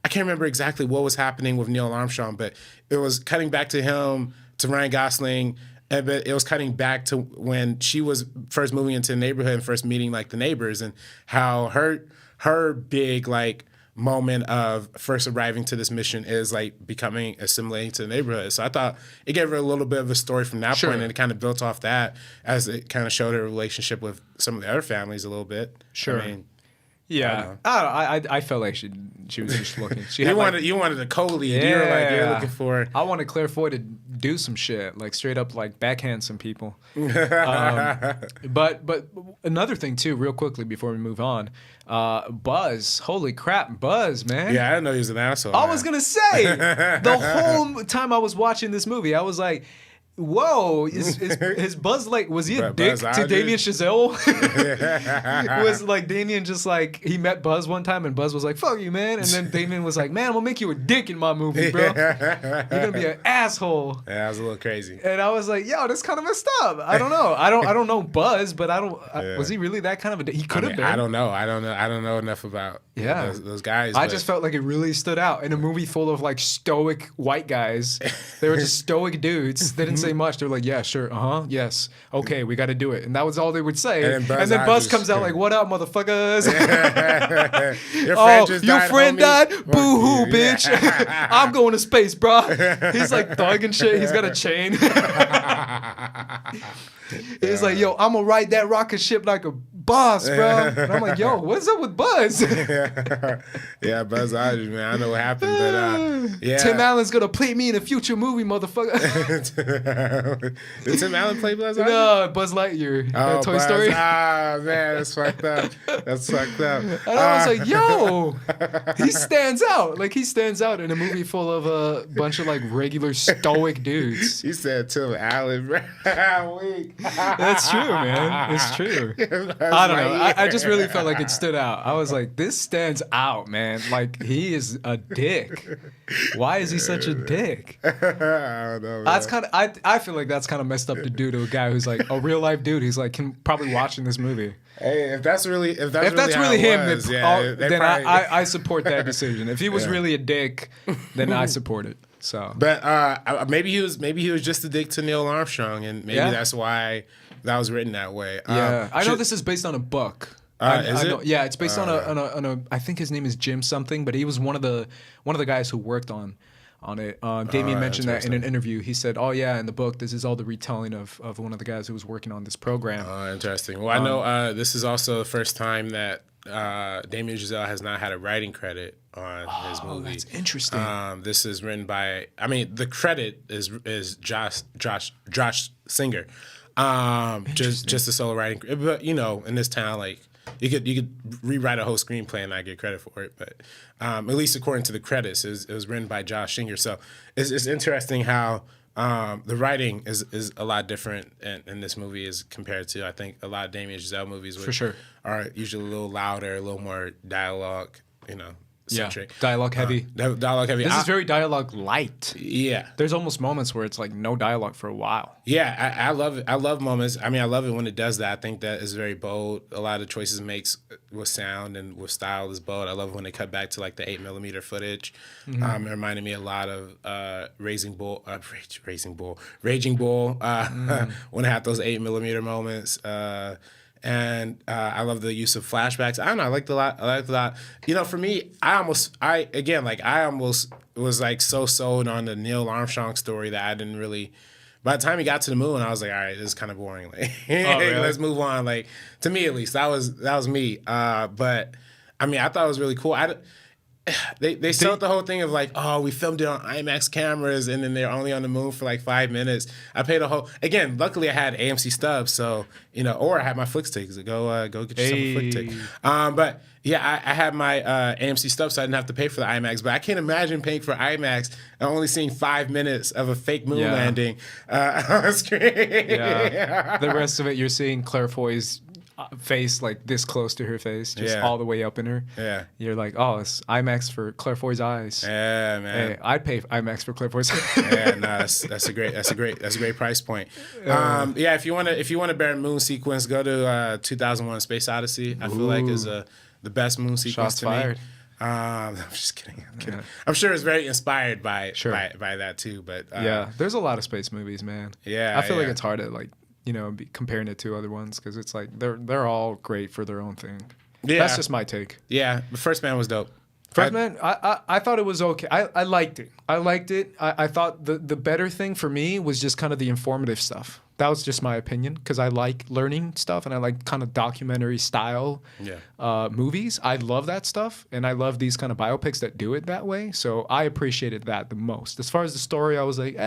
I can't remember exactly what was happening with Neil Armstrong, but it was cutting back to him, to Ryan Gosling, but it was cutting back to when she was first moving into the neighborhood and first meeting like the neighbors and how her big like moment of first arriving to this mission is like becoming assimilating to the neighborhood. So I thought it gave her a little bit of a story from that point, and it kind of built off that as it kind of showed her relationship with some of the other families a little bit. Sure. I mean, Yeah, I felt like she was just looking. She you had you wanted a co-lead. You were like you're looking for. I wanted Claire Foy to do some shit, like straight up like backhand some people. But another thing too, real quickly before we move on, Buzz. Holy crap, Buzz, man. Yeah, I didn't know he was an asshole. I was gonna say the whole time I was watching this movie, I was like, whoa, is Buzz like, was he a dick Buzz to Aldrin? Damien Chazelle? Was like Damien just like, he met Buzz one time and Buzz was like, fuck you, man. And then Damien was like, man, I'm gonna make you a dick in my movie, bro. You're gonna be an asshole. Yeah, that was a little crazy. And I was like, yo, that's kind of messed up. I don't know. I don't know Buzz, but was he really that kind of a dick? He could have been. I don't know. I don't know enough about those guys. I just felt like it really stood out in a movie full of like stoic white guys. They were just stoic dudes. They didn't say much. They were like, yeah, sure, yes, okay, we got to do it, and that was all they would say. And then Buzz comes out like, what up, motherfuckers? Your friend died? Boo hoo, bitch. I'm going to space, bro. He's like thugging shit. He's got a chain. He's like, yo, I'm gonna ride that rocket ship like a boss, bro. And I'm like, yo, what's up with Buzz? Yeah, Buzz Aldrin, man. I know what happened, but yeah. Tim Allen's gonna play me in a future movie, motherfucker. Did Tim Allen play Buzz Aldrin? No, Buzz Lightyear. Toy Buzz. Story. Ah, man, that's fucked up. That's fucked up. And I was like, yo, he stands out. Like, he stands out in a movie full of a bunch of, like, regular stoic dudes. He said Tim Allen, bro. Weak. That's true, man. It's true. I don't know. I just really felt like it stood out. I was like, this stands out, man. Like, he is a dick. Why is he such a dick? I don't know, man. That's kind of. I feel like that's kind of messed up to do to a guy who's like a real life dude. He's like probably watching this movie. Hey, if that's really If how that's really it him, was, then probably- I support that decision. If he was really a dick, then I support it. So, But maybe he was just a dick to Neil Armstrong, and maybe that's why that was written that way. yeah, I know this is based on a book. Is it? Yeah, it's based on a. I think his name is Jim something, but he was one of the guys who worked on it. Damien mentioned that in an interview. He said, "Oh yeah, in the book, this is all the retelling of one of the guys who was working on this program." Oh, interesting. Well, I know this is also the first time that Damien Chazelle has not had a writing credit on his movie. That's interesting. This is written by. I mean, the credit is Josh Singer. Just a solo writing, but in this town, like you could rewrite a whole screenplay and not get credit for it. But at least according to the credits, it was written by Josh Singer. So it's interesting how The writing is a lot different in this movie as compared to, I think, a lot of Damien Chazelle movies, which For sure. are usually a little louder, a little more dialogue, centric. Dialogue heavy. Dialogue heavy. This is very dialogue light. Yeah. There's almost moments where it's like no dialogue for a while. Yeah, I love it. I love moments. I mean, I love it when it does that. I think that is very bold. A lot of the choices it makes with sound and with style is bold. I love when they cut back to like the 8mm footage. It reminded me a lot of Raging Bull, when it had those 8mm moments. And I love the use of flashbacks. I don't know. I liked a lot. For me, I almost was like so sold on the Neil Armstrong story that I didn't really. By the time he got to the moon, I was like, all right, this is kind of boring. Like, really? Let's move on. Like, to me at least, that was me. But I mean, I thought it was really cool. They sold the whole thing of like, oh, we filmed it on IMAX cameras and then they're only on the moon for like 5 minutes. I paid again, luckily I had AMC stubs, so, or I had my Flix tickets. Go get yourself a Flix ticket. But yeah, I had my AMC stubs, so I didn't have to pay for the IMAX. But I can't imagine paying for IMAX and only seeing 5 minutes of a fake moon landing on screen. Yeah. The rest of it, you're seeing Claire Foy's face like this close to her face, just all the way up in her. Yeah. You're like, oh, it's IMAX for Claire Foy's eyes. Yeah, man. Hey, I'd pay IMAX for Claire Foy's eyes. Yeah, no, that's a great price point. If you want a better moon sequence, go to 2001: Space Odyssey. I feel like is the best moon sequence Shots to fired. me. I'm just kidding. I'm sure it's very inspired by that too. But there's a lot of space movies, man. Yeah, I feel like it's hard to like be comparing it to other ones because it's like they're all great for their own thing. Yeah, that's just my take. Yeah, the First Man was dope. First Man, I thought it was okay. I liked it. I thought the better thing for me was just kind of the informative stuff. That was just my opinion because I like learning stuff and I like kind of documentary style movies. I love that stuff and I love these kind of biopics that do it that way. So I appreciated that the most. As far as the story, I was like,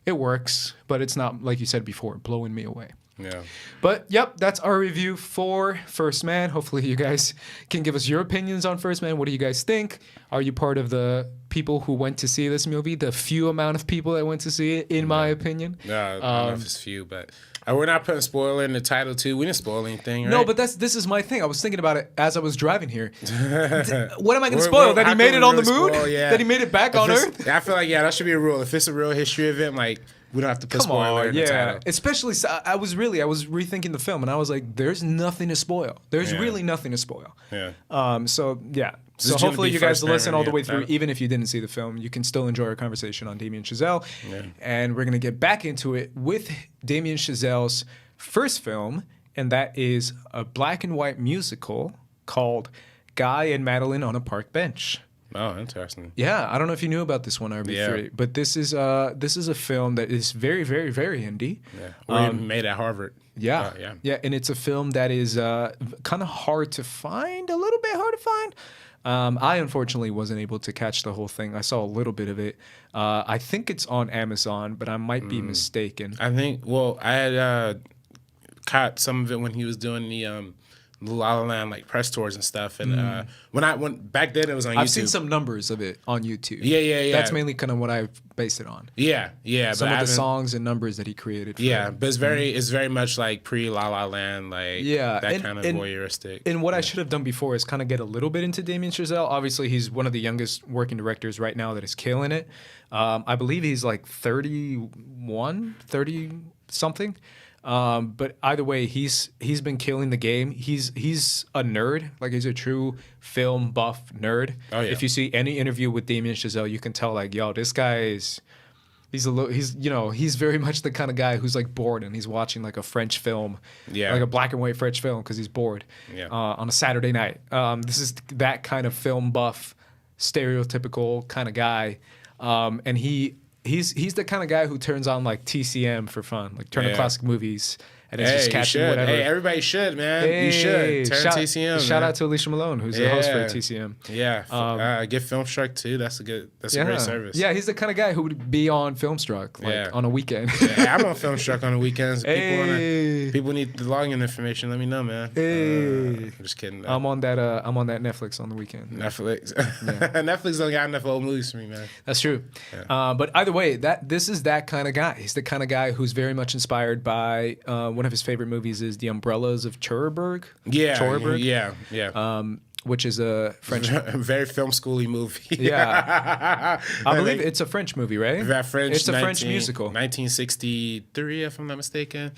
it works, but it's not, like you said before, blowing me away. Yeah. But, yep, that's our review for First Man. Hopefully you guys can give us your opinions on First Man. What do you guys think? Are you part of the people who went to see this movie? The few amount of people that went to see it, in my opinion. No, I don't know if it's few, but we're not putting spoiler in the title, too. We didn't spoil anything, right? No, but this is my thing. I was thinking about it as I was driving here. What am I going to spoil? That he made it on the moon? That he made it back on Earth? I feel like, that should be a rule. If it's a real history event, like, we don't have to put spoiler in the title. Especially, I was rethinking the film, and I was like, there's nothing to spoil. There's really nothing to spoil. Yeah. So hopefully you guys listen all the way through, even if you didn't see the film. You can still enjoy our conversation on Damien Chazelle. Yeah. And we're going to get back into it with Damien Chazelle's first film, and that is a black and white musical called Guy and Madeline on a Park Bench. Oh, interesting. Yeah, I don't know if you knew about this one, RB3, but this is a film that is very, very, very indie. Yeah, made at Harvard. Yeah, and it's a film that is kind of hard to find, a little bit hard to find. I unfortunately wasn't able to catch the whole thing. I saw a little bit of it. I think it's on Amazon, but I might be mistaken. I think. Well, I had caught some of it when he was doing the La La Land like press tours and stuff, and when I went back then, it was on YouTube. I've seen some numbers of it on YouTube. Yeah. That's mainly kind of what I've based it on. Yeah. Some of the songs and numbers that he created. But it's very much like pre La La Land, like that kind of voyeuristic. And what I should have done before is kind of get a little bit into Damien Chazelle. Obviously, he's one of the youngest working directors right now that is killing it. I believe he's like 30 something. But either way, he's been killing the game. He's a nerd, like he's a true film buff nerd. Oh, yeah. If you see any interview with Damien Chazelle, you can tell like, yo, this guy he's very much the kind of guy who's like bored and he's watching like a French film, like a black and white French film because he's bored on a Saturday night. This is that kind of film buff, stereotypical kind of guy, and He's the kind of guy who turns on like TCM for fun, like Turner Classic Movies, and is Hey, just you catching should. whatever. Hey, everybody should, man. Hey, You should. Turn TCM. Shout man. out to Alicia Malone, who's the host for TCM. Yeah. Get Filmstruck too. That's a great service. Yeah, he's the kind of guy who would be on Filmstruck on a weekend. Yeah, I'm on Filmstruck on the weekends. Hey. People need the login information. Let me know, man. Hey. I'm just kidding. I'm on that Netflix on the weekend. Netflix. Netflix don't got enough old movies for me, man. That's true. Yeah. But either way, this is that kind of guy. He's the kind of guy who's very much inspired by one of his favorite movies is The Umbrellas of Cherbourg. Cherbourg. Yeah. Which is a French, very film schooly movie. Yeah, I believe it's a French movie, right? That French. It's a French musical, 1963, if I'm not mistaken.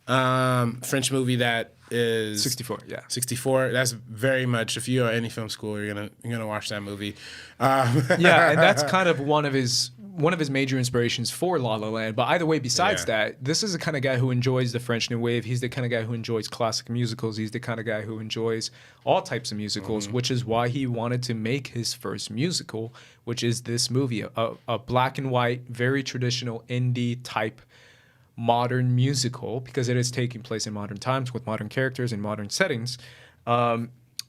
French movie that is 64. Yeah, 64. That's very much. If you are any film school, you're gonna watch that movie. Yeah, and that's kind of one of his major inspirations for La La Land. But either way, besides that, this is the kind of guy who enjoys the French New Wave. He's the kind of guy who enjoys classic musicals. He's the kind of guy who enjoys all types of musicals, which is why he wanted to make his first musical, which is this movie, a black and white, very traditional indie type modern musical, because it is taking place in modern times with modern characters and modern settings.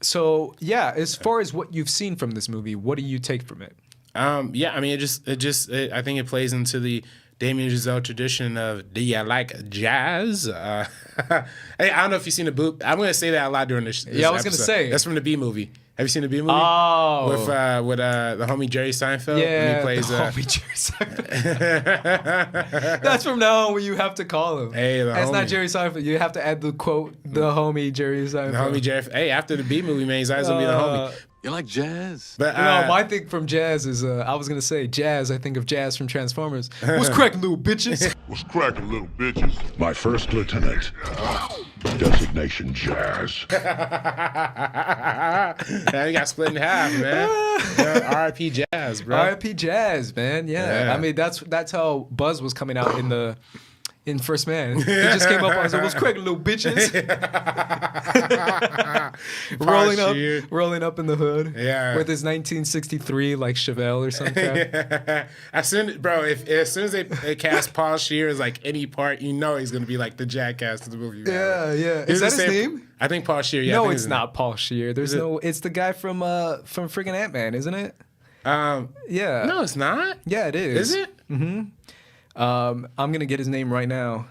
So yeah, as far as what you've seen from this movie, what do you take from it? Yeah, I mean, I think it plays into the Damien Chazelle tradition of, do you like jazz? Hey, I don't know if you've seen the boot. I'm going to say that out loud during this I was going to say. That's from the B movie. Have you seen the B movie? Oh. With the homie Jerry Seinfeld? Yeah, when he plays, the homie Jerry Seinfeld. That's from now on what you have to call him. Hey, That's not Jerry Seinfeld. You have to add the quote, the homie Jerry Seinfeld. The homie Jerry. Hey, after the B movie, man, he's always going to be the homie. You like jazz? But, my thing from jazz is, I was going to say jazz. I think of jazz from Transformers. What's cracking, little bitches? What's cracking, little bitches? My first lieutenant. Designation Jazz. Now he got split in half, man. R.I.P. Jazz, bro. R.I.P. Jazz, man. Yeah. I mean, that's how Buzz was coming out in First Man. He just came up and said, "What's cracking, little bitches?" rolling up in the hood. Yeah. With his 1963 like Chevelle or something. Yeah. As soon as they cast Paul Scheer as like any part, you know he's gonna be like the jackass of the movie. Yeah. Is that his name? I think Paul Scheer. Yeah, no, it's not Paul Scheer. It's the guy from friggin' Ant-Man, isn't it? Yeah. No, it's not. Yeah, it is. Is it? Mm-hmm. I'm gonna get his name right now.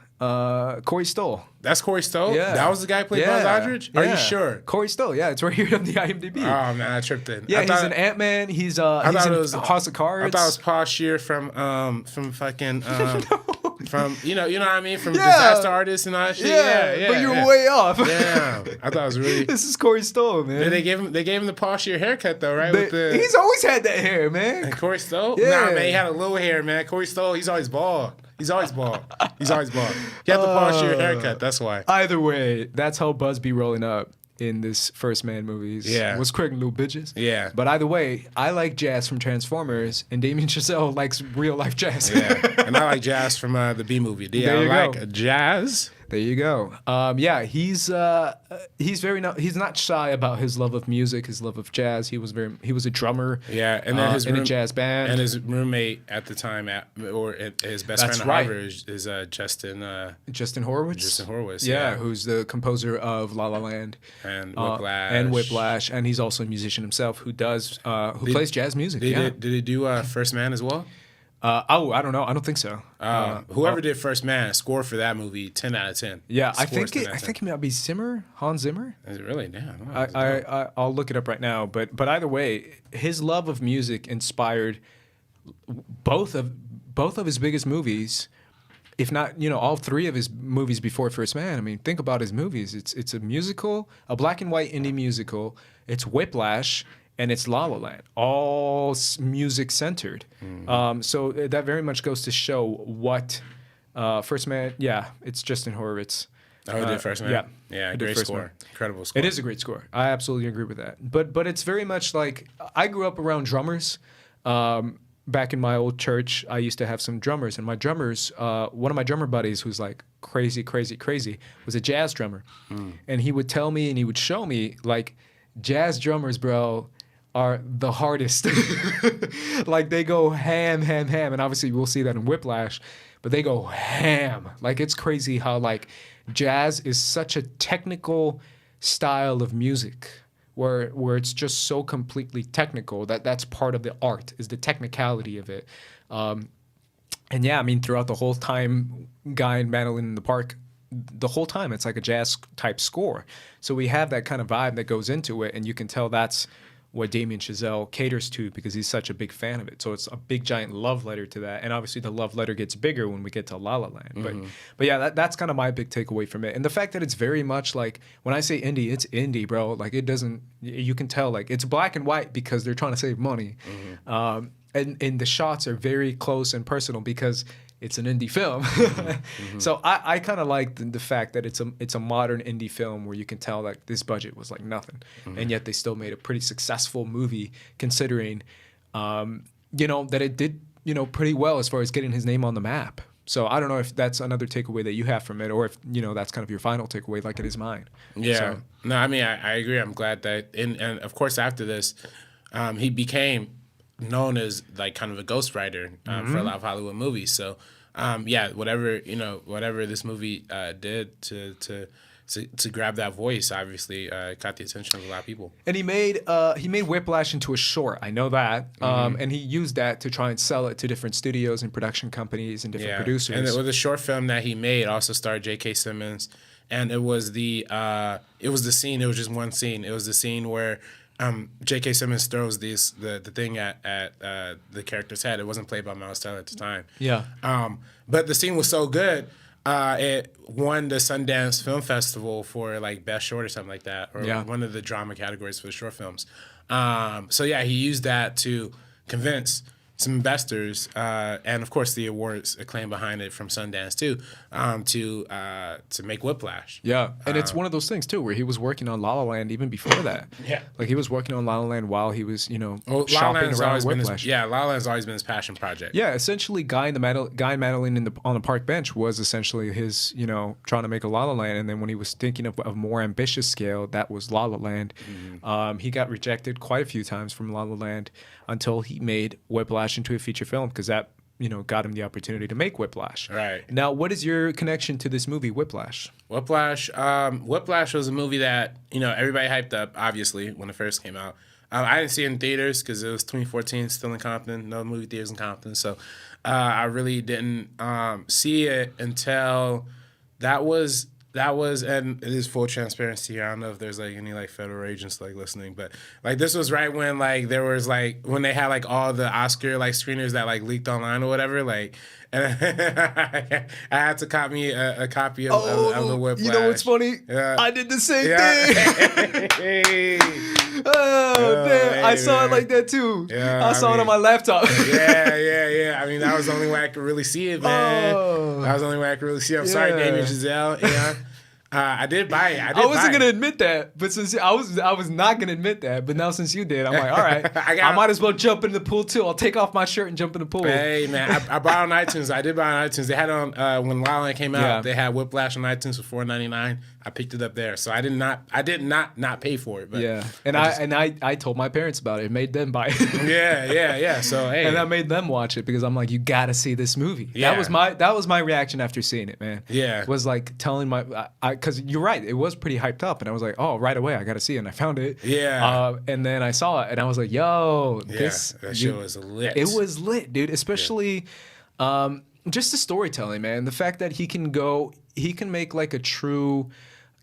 Corey Stoll. That's Corey Stoll? Yeah. That was the guy who played Buzz Aldridge? Are you sure? Corey Stoll, yeah. It's right here on the IMDb. Oh, man, I tripped in. Yeah, he's an Ant-Man. He's in House of Cards. I thought it was Paul Scheer from fucking... From, you know what I mean? From Disaster Artist and all that shit. Yeah, but you're way off. Yeah, I thought it was really... This is Corey Stoll, man. They gave him the Paul Scheer haircut, though, right? He's always had that hair, man. Corey Stoll? Yeah. Nah, man, he had a little hair, man. Corey Stoll, he's always bald. He had the Paul Scheer haircut, that's why. Either way, that's how Buzz be rolling up in this First Man movies. Yeah. What's cracking, little bitches? Yeah. But either way, I like jazz from Transformers, and Damien Chazelle likes real life jazz. Yeah. And I like jazz from the B movie. There you like go. jazz. There you go. Yeah, he's not shy about his love of music, his love of jazz. He was a drummer. Yeah, and then in a jazz band. And his roommate at the time, his best friend at Harvard is Justin Horowitz. Justin Horowitz. Yeah, who's the composer of La La Land and Whiplash, and he's also a musician himself who plays jazz music. Did he do First Man as well? I don't know. I don't think so. Whoever did First Man, score for that movie, 10 out of 10. Yeah, I think it might be Hans Zimmer. Is it really? Yeah. I'll look it up right now. But either way, his love of music inspired both of his biggest movies, if not, all three of his movies before First Man. I mean, think about his movies. It's a musical, a black and white indie musical. It's Whiplash. And it's La La Land, all music centered. Mm-hmm. So that very much goes to show what First Man. Yeah, it's Justin Horowitz. Oh, he did First Man. Yeah, great score, Man. Incredible score. It is a great score. I absolutely agree with that. But it's very much like I grew up around drummers. Back in my old church, I used to have some drummers, and my drummers, one of my drummer buddies, who's like crazy, was a jazz drummer, and he would tell me and he would show me like jazz drummers, bro, are the hardest. Like they go ham, and obviously we'll see that in Whiplash, but they go ham. Like it's crazy how like jazz is such a technical style of music where it's just so completely technical that's part of the art, is the technicality of it. And yeah, I mean, throughout the whole time, Guy and Madeline in the Park, the whole time it's like a jazz type score. So we have that kind of vibe that goes into it, and you can tell that's what Damien Chazelle caters to because he's such a big fan of it. So it's a big giant love letter to that, and obviously the love letter gets bigger when we get to La La Land. But yeah, that's kind of my big takeaway from it, and the fact that it's very much like, when I say indie, it's indie, bro. Like, it doesn't, you can tell like it's black and white because they're trying to save money, and the shots are very close and personal because it's an indie film. So I kind of like the fact that it's a modern indie film where you can tell like this budget was like nothing, and yet they still made a pretty successful movie considering, that it did, pretty well as far as getting his name on the map. So I don't know if that's another takeaway that you have from it, or if, that's kind of your final takeaway like it is mine. Yeah. So, No, I mean, I agree. I'm glad that, and of course after this, he became known as like kind of a ghostwriter for a lot of Hollywood movies. So whatever this movie did to grab that voice, obviously caught the attention of a lot of people. And he made Whiplash into a short. I know that, and he used that to try and sell it to different studios and production companies and different producers. And the short film that he made also starred J.K. Simmons, and it was the scene. It was just one scene. It was the scene where J.K. Simmons throws the thing at the character's head. It wasn't played by Miles Teller at the time. Yeah. But the scene was so good, it won the Sundance Film Festival for like best short or something like that, or one of the drama categories for the short films. So yeah, he used that to convince some investors, and of course the awards acclaim behind it from Sundance too, to make Whiplash. Yeah, and it's one of those things too where he was working on La La Land even before that. Yeah, like he was working on La La Land while he was, La shopping around Whiplash. La La Land's always been his passion project. Yeah, essentially, Guy and Madeline on the park bench was essentially his, trying to make a La La Land, and then when he was thinking of a more ambitious scale, that was La La Land. He got rejected quite a few times from La La Land until he made Whiplash into a feature film, because that, got him the opportunity to make Whiplash. Right. Now, what is your connection to this movie, Whiplash? Whiplash was a movie that, everybody hyped up, obviously, when it first came out. I didn't see it in theaters because it was 2014, still in Compton, no movie theaters in Compton. So I really didn't see it until that was, and it is full transparency here. I don't know if there's like any like federal agents like listening, but like this was right when like there was like when they had like all the Oscar like screeners that like leaked online or whatever, like, and I had to copy a copy of the Whiplash. You know what's funny? Yeah. I did the same thing. Damn. I saw it like that too. Yeah, I saw it on my laptop. Yeah. I mean, that was the only way I could really see it, man. That was the only way I could really see it. I'm sorry, Damien Chazelle. Yeah. I did buy it. I wasn't gonna admit that, but since I was not gonna admit that, but now since you did, I'm like, all right, I might as well jump in the pool too. I'll take off my shirt and jump in the pool. Hey man, I bought it on iTunes. I did buy it on iTunes. They had it on when La La Land came out. They had Whiplash on iTunes for $4.99. I picked it up there, so I did not pay for it. But I told my parents about it. It made them buy it. Yeah. So hey, and I made them watch it because I'm like, you gotta see this movie. Yeah. That was my reaction after seeing it, man. Yeah, was like telling because you're right, it was pretty hyped up, and I was like, oh, right away, I gotta see it, and I found it. Yeah. And then I saw it, and I was like, yo, that show was lit. It was lit, dude. Especially, just the storytelling, man. The fact that he can make like a true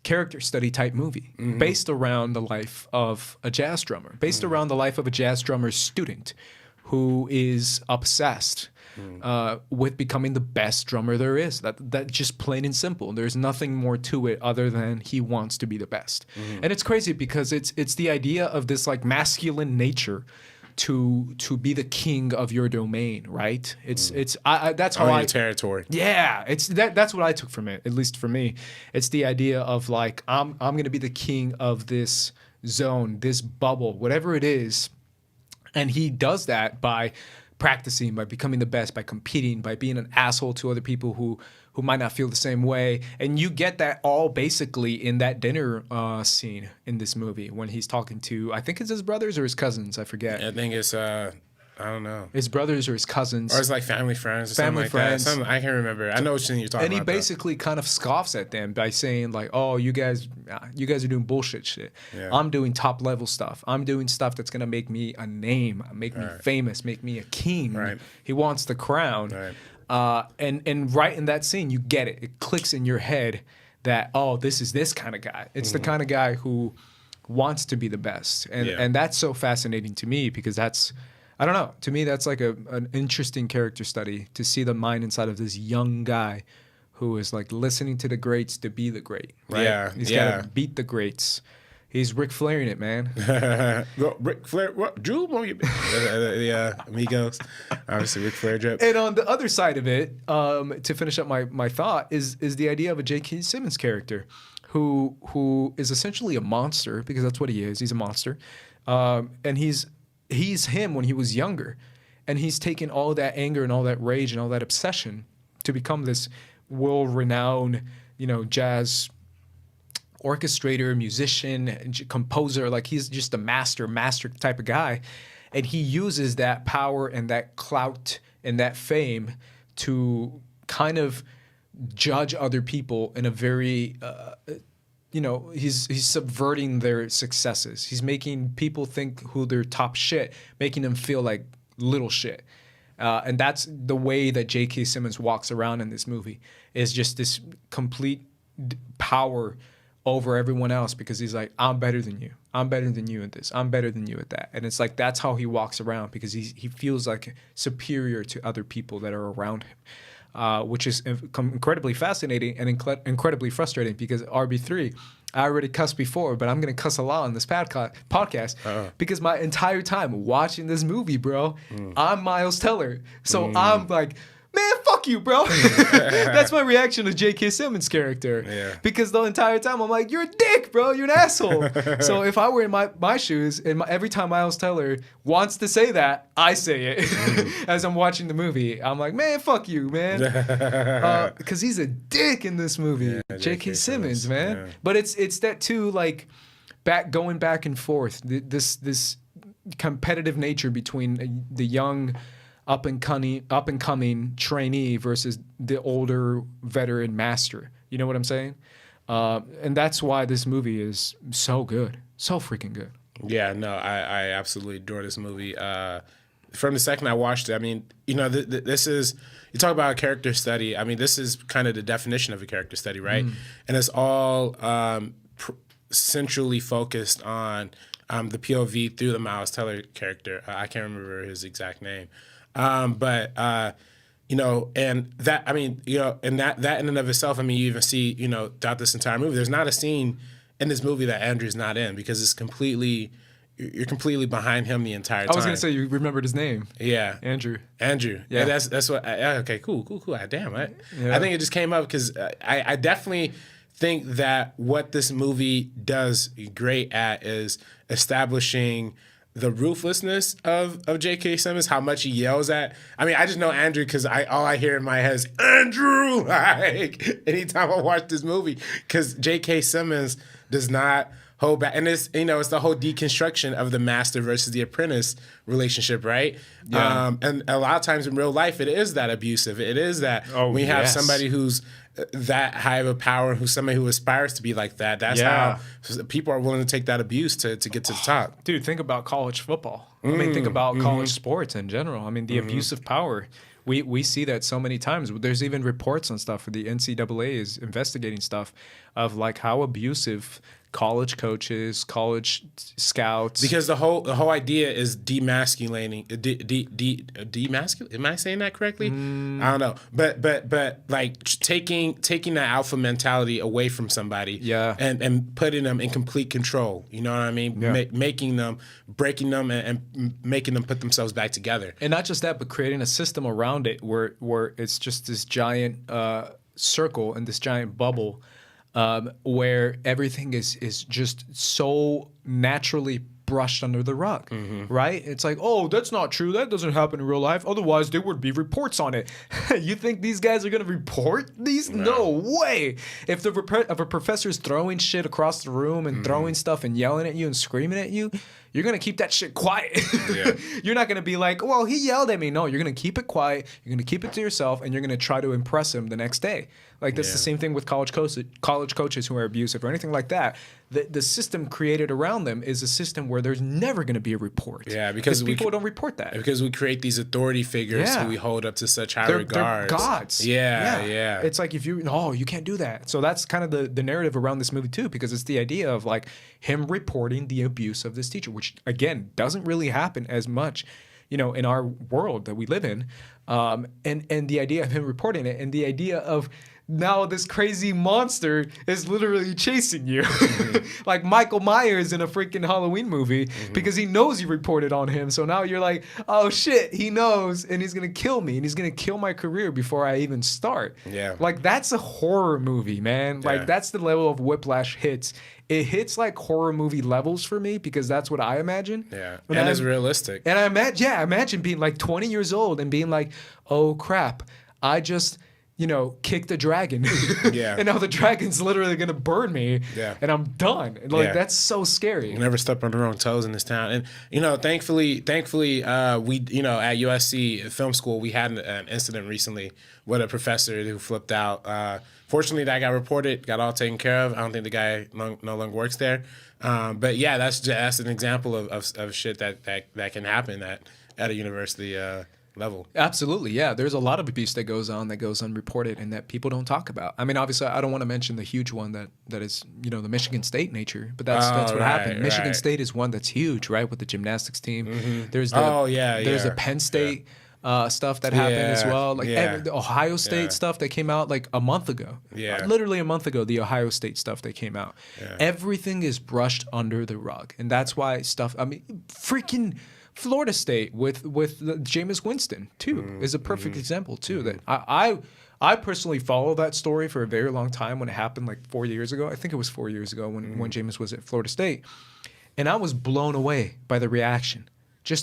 character study type movie based around the life of a jazz drummer, based around the life of a jazz drummer's student who is obsessed with becoming the best drummer there is. That just plain and simple. There's nothing more to it other than he wants to be the best. And it's crazy because it's the idea of this like masculine nature to be the king of your domain, right? It's that's how your territory. Yeah, that's what I took from it. At least for me, it's the idea of like I'm gonna be the king of this zone, this bubble, whatever it is, and he does that by practicing, by becoming the best, by competing, by being an asshole to other people who might not feel the same way. And you get that all basically in that dinner scene in this movie when he's talking to, I think it's his brothers or his cousins, I forget. I think it's I don't know. His brothers or his cousins. Or it's like family friends or Family something like friends. that. Something, I can't remember. I know what you're talking And he about. though. basically kind of scoffs at them by saying like, "Oh, you guys are doing bullshit shit. Yeah. I'm doing top level stuff. I'm doing stuff that's gonna make me a name, make me famous, make me a king." Right. He wants the crown. Right. And right in that scene, you get it. It clicks in your head that, oh, this is this kind of guy. It's the kind of guy who wants to be the best, and that's so fascinating to me because that's. I don't know. To me, that's like an interesting character study to see the mind inside of this young guy who is like listening to the greats to be the great, right? Yeah, He's got to beat the greats. He's Ric Flairing it, man. Ric Flair, what? Drew? Yeah, Amigos. Obviously, Ric Flair drip. And on the other side of it, to finish up my thought, is the idea of a J.K. Simmons character who is essentially a monster, because that's what he is. He's a monster. And he's him when he was younger, and he's taken all that anger and all that rage and all that obsession to become this world-renowned, jazz orchestrator, musician, composer. Like he's just a master type of guy, and he uses that power and that clout and that fame to kind of judge other people in a very he's subverting their successes. He's making people think who they're top shit, making them feel like little shit. And that's the way that J.K. Simmons walks around in this movie, is just this complete power over everyone else, because he's like, I'm better than you. I'm better than you at this. I'm better than you at that. And it's like, that's how he walks around, because he feels like superior to other people that are around him. Which is incredibly fascinating and incredibly frustrating, because RB3, I already cussed before, but I'm going to cuss a lot on this podcast because my entire time watching this movie, bro, I'm Miles Teller. So I'm like, man, fuck you, bro. That's my reaction to J.K. Simmons' character. Yeah. Because the entire time I'm like, you're a dick, bro. You're an asshole. So if I were in my shoes, and every time Miles Teller wants to say that, I say it as I'm watching the movie. I'm like, man, fuck you, man. Because he's a dick in this movie. Yeah, J.K. Simmons, man. Yeah. But it's that too, like, going back and forth. This competitive nature between the young up and coming trainee versus the older veteran master. You know what I'm saying? And that's why this movie is so good, so freaking good. Yeah, no, I absolutely adore this movie. From the second I watched it, I mean, this is, you talk about a character study. I mean, this is kind of the definition of a character study, right? And it's all centrally focused on the POV through the Miles Teller character. I can't remember his exact name. And that, I mean, and that in and of itself, I mean, you even see, throughout this entire movie, there's not a scene in this movie that Andrew's not in, because you're completely behind him the entire time. I was going to say, you remembered his name. Yeah. Andrew. Yeah. That's what, okay, cool. Damn, I think it just came up because I definitely think that what this movie does great at is establishing the ruthlessness of J.K. Simmons, how much he yells at. I mean, I just know Andrew because all I hear in my head is Andrew, like anytime I watch this movie, because J.K. Simmons does not hold back. And it's, it's the whole deconstruction of the master versus the apprentice relationship, right? Yeah. And a lot of times in real life, it is that abusive. It is that we have somebody who's that high of a power, who's somebody who aspires to be like that. That's how people are willing to take that abuse to get to the top. Dude, think about college football. I mean, think about college sports in general. I mean, the abuse of power. We see that so many times. There's even reports and stuff. The NCAA is investigating stuff of like how abusive college coaches, college scouts. Because the whole idea is demasculating. Am I saying that correctly? I don't know. But like taking that alpha mentality away from somebody. Yeah. And putting them in complete control. You know what I mean? Yeah. Making them, breaking them, and making them put themselves back together. And not just that, but creating a system around it where it's just this giant circle and this giant bubble. Where everything is just so naturally brushed under the rug, right? It's like, oh, that's not true. That doesn't happen in real life. Otherwise, there would be reports on it. You think these guys are going to report these? No way. If a professor is throwing shit across the room and throwing stuff and yelling at you and screaming at you, you're going to keep that shit quiet. Yeah. You're not going to be like, well, he yelled at me. No, you're going to keep it quiet. You're going to keep it to yourself, and you're going to try to impress him the next day. Like, that's the same thing with college coaches who are abusive or anything like that. The system created around them is a system where there's never going to be a report. Yeah, because people don't report that. Because we create these authority figures who we hold up to such high regard. They're gods. Yeah. It's like you can't do that. So that's kind of the narrative around this movie too, because it's the idea of like him reporting the abuse of this teacher, which again doesn't really happen as much, in our world that we live in. And the idea of him reporting it, and the idea of now this crazy monster is literally chasing you. Like Michael Myers in a freaking Halloween movie, because he knows you reported on him. So now you're like, oh shit, he knows, and he's going to kill me, and he's going to kill my career before I even start. Yeah. Like, that's a horror movie, man. Like, that's the level of Whiplash hits. It hits like horror movie levels for me, because that's what I imagine. Yeah. And it's realistic. And I imagine being like 20 years old and being like, oh crap, I just kicked a dragon. Yeah. And now the dragon's literally gonna burn me. Yeah. And I'm done. Like, that's so scary. You never step on their own toes in this town. And thankfully, we at USC film school, we had an incident recently with a professor who flipped out. Fortunately, that got reported, got all taken care of. I don't think the guy no longer works there. But yeah, that's an example of shit that can happen at a university level. Absolutely, yeah. There's a lot of abuse that goes unreported and that people don't talk about. I mean, obviously, I don't want to mention the huge one that is, the Michigan State nature, but that's what happened. Michigan State is one that's huge, right, with the gymnastics team. Mm-hmm. There's the Penn State stuff that happened as well. Like the Ohio State stuff that came out like a month ago. Yeah. Literally a month ago, the Ohio State stuff that came out. Yeah. Everything is brushed under the rug, and that's why freaking Florida State with Jameis Winston too is a perfect example too. That I personally followed that story for a very long time when it happened, like 4 years ago. I think it was 4 years ago when Jameis was at Florida State, and I was blown away by the reaction.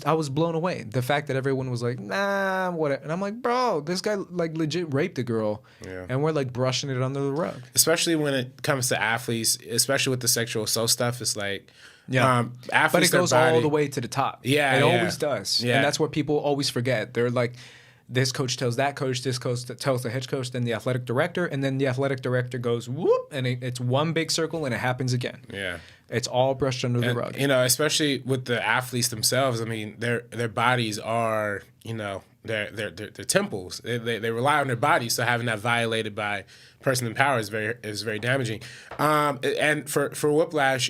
I was blown away. The fact that everyone was like, nah, whatever. And I'm like, bro, this guy like legit raped a girl, and we're like brushing it under the rug. Especially when it comes to athletes, especially with the sexual assault stuff, it's like. Athletes, but it goes all the way to the top. Yeah, it always does. Yeah. And that's what people always forget. They're like, this coach tells that coach, this coach tells the head coach, then the athletic director, and then the athletic director goes whoop, and it's one big circle, and it happens again. Yeah, it's all brushed under the rug. Especially with the athletes themselves. I mean, their bodies are, their temples. They rely on their bodies, so having that violated by person in power is very damaging. And for Whiplash,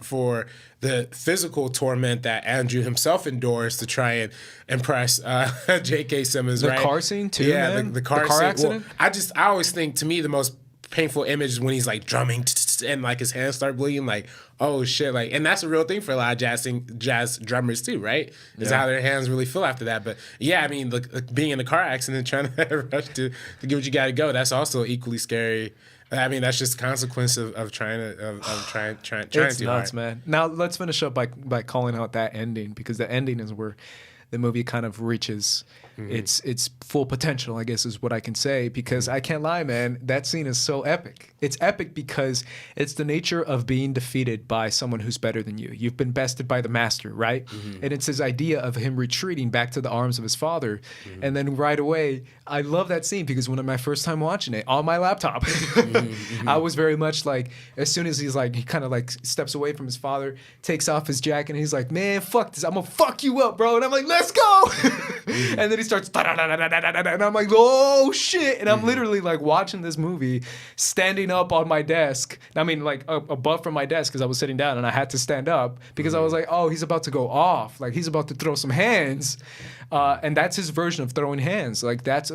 for the physical torment that Andrew himself endures to try and impress J.K. Simmons, the right? car scene too, yeah, man. The car accident. Well, I always think, to me, the most painful image is when he's like drumming and like his hands start bleeding, like, oh shit, like, and that's a real thing for a lot of jazz drummers too, right? Is how their hands really feel after that. But yeah, I mean, like being in a car accident, trying to rush to get what you got to go, that's also equally scary. I mean, that's just consequence of trying It's too nuts, hard. man. Now let's finish up by calling out that ending, because the ending is where the movie kind of reaches its full potential, I guess is what I can say, because I can't lie, man, that scene is so epic. It's epic because it's the nature of being defeated by someone who's better than you. You've been bested by the master, right? And it's his idea of him retreating back to the arms of his father. And then right away, I love that scene because when my first time watching it on my laptop, I was very much like, as soon as he's like, he kind of like steps away from his father, takes off his jacket, and he's like, man, fuck this, I'm gonna fuck you up, bro. And I'm like, let's go. And then he starts, and I'm like, oh shit. And I'm literally like watching this movie, standing up on my desk. I mean, like above from my desk, because I was sitting down and I had to stand up because I was like, oh, he's about to go off. Like, he's about to throw some hands. And that's his version of throwing hands. Like, that's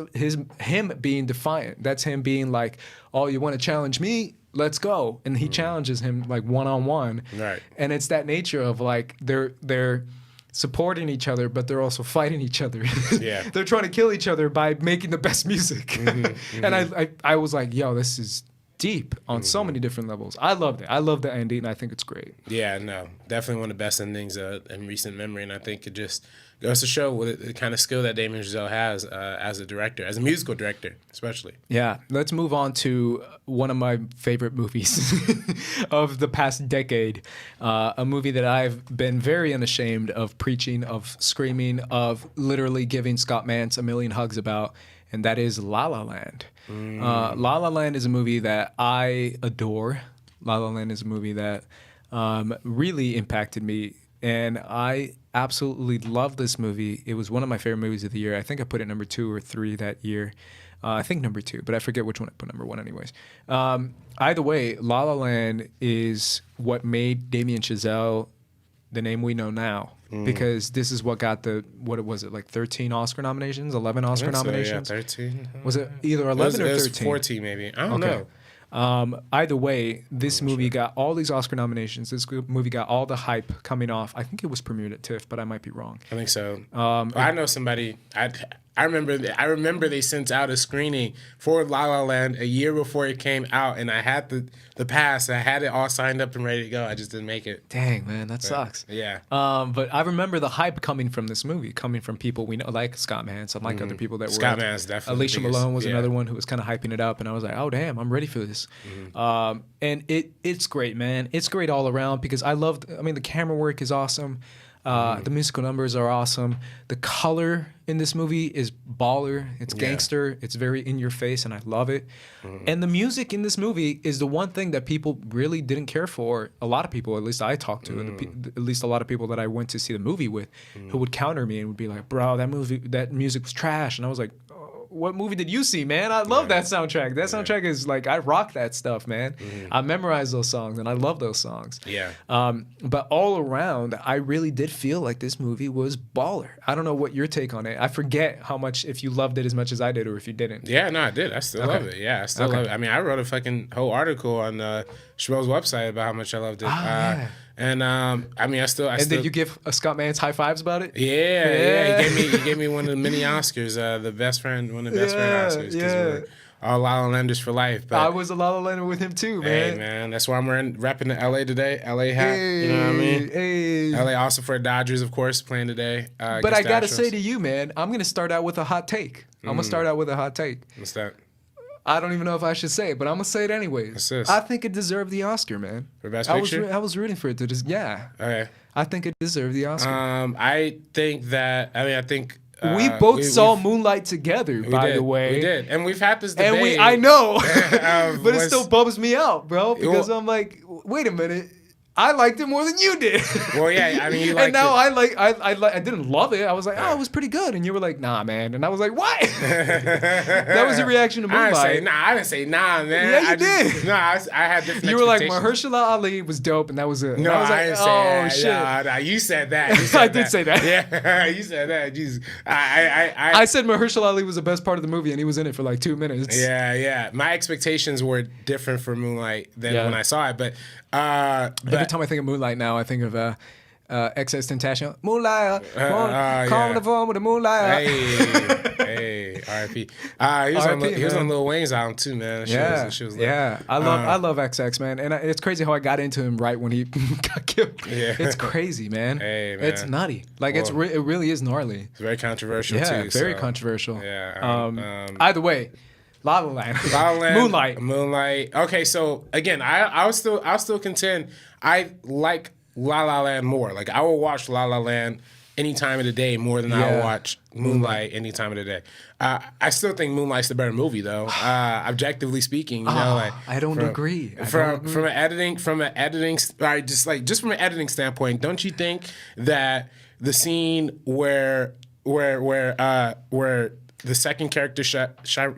him being defiant. That's him being like, oh, you want to challenge me? Let's go. And he challenges him like one-on-one. Right. And it's that nature of like, they're supporting each other, but they're also fighting each other. Yeah. They're trying to kill each other by making the best music. And I was like, yo, this is deep on so many different levels. I loved it. I love the ending. I think it's great. Yeah, no, definitely one of the best endings in recent memory, and I think it just goes to show what the kind of skill that Damien Chazelle has as a director, as a musical director, especially. Yeah, let's move on to one of my favorite movies of the past decade. A movie that I've been very unashamed of preaching, of screaming, of literally giving Scott Mantz a million hugs about, and that is La La Land. La La Land is a movie that I adore. La La Land is a movie that really impacted me, and I absolutely love this movie. It was one of my favorite movies of the year. I think I put it number 2 or 3 that year. I think number 2, but I forget which one I put number 1 anyways. Either way, La La Land is what made Damien Chazelle the name we know now. Because this is what got what was it, like 13 Oscar nominations, 11 Oscar nominations? So, yeah, 13. Was it either 11 or 13? It was 14 maybe. I don't know. Either way, this movie got all these Oscar nominations. This movie got all the hype coming off. I think it was premiered at TIFF, but I might be wrong. I think so. I know somebody. I remember they sent out a screening for La La Land a year before it came out, and I had the pass. I had it all signed up and ready to go. I just didn't make it. Dang, man, that sucks. Yeah. But I remember the hype coming from this movie, coming from people we know, like Scott Mantz, and like other people that Scott were. Mantz, definitely. Alicia Malone was another one who was kind of hyping it up, and I was like, oh damn, I'm ready for this. And it's great, man. It's great all around because the camera work is awesome. The musical numbers are awesome. The color in this movie is baller. It's gangster. It's very in your face, and I love it. And the music in this movie is the one thing that people really didn't care for. A lot of people, at least I talked to, and at least a lot of people that I went to see the movie with, who would counter me and would be like, "Bro, that music was trash," and I was like, what movie did you see, man? I love that soundtrack. That soundtrack is like, I rock that stuff, man. I memorize those songs, and I love those songs. Yeah. But all around, I really did feel like this movie was baller. I don't know what your take on it. I forget how much, if you loved it as much as I did or if you didn't. Yeah, no, I did. I still love it. Yeah, I still love it. I mean, I wrote a fucking whole article on Schmo's website about how much I loved it. Yeah. And I mean, I still. Did you give Scott Mantz high fives about it? Yeah. He gave me one of the mini Oscars, one of the best friend Oscars. Yeah. We're all La La Landers for life. But I was a La La Lander with him too, man. Hey, man, that's why I'm repping the LA today. LA hat. You know what I mean? Hey. LA also for Dodgers, of course, playing today. But I gotta say to you, man, I'm gonna start out with a hot take. What's that? I don't even know if I should say it, but I'm gonna say it anyways. What's this? I think it deserved the Oscar, man. For Best Picture? I was rooting for it to just, yeah. Okay. I think it deserved the Oscar. I think we both saw Moonlight together, by the way. We did, and we've had this debate. I know, but it still bums me out, bro, because I'm like, wait a minute. I liked it more than you did. Well, yeah, I mean, you liked and now it. I didn't love it. I was like, oh, it was pretty good. And you were like, nah, man. And I was like, what? That was your reaction to Moonlight. I didn't say nah, man. Yeah, you did. I had different You were like, expectations. Mahershala Ali was dope, and that was it. No, I was like, I didn't say that. shit. Nah, you said that. I did say that. Yeah, you said that. Jesus. I said Mahershala Ali was the best part of the movie, and he was in it for like 2 minutes. Yeah. My expectations were different for Moonlight than when I saw it, but every time I think of Moonlight now, I think of XS Tentacion. Moonlight, call me the phone with the Moonlight. Hey, R.I.P. He was on Lil Wayne's album too, man. I love XX, man, and it's crazy how I got into him right when he got killed. Yeah. It's crazy, man. Hey, man. It's nutty. Like it really is gnarly. It's very controversial too. Yeah, very controversial. Yeah. Either way. La La Land. Moonlight. Okay, so again, I'll still contend I like La La Land more. Like I will watch La La Land any time of the day more than I will watch Moonlight any time of the day. I still think Moonlight's the better movie though. Objectively speaking, you know, like I don't agree. From an editing, just from an editing standpoint, don't you think that the scene where the second character,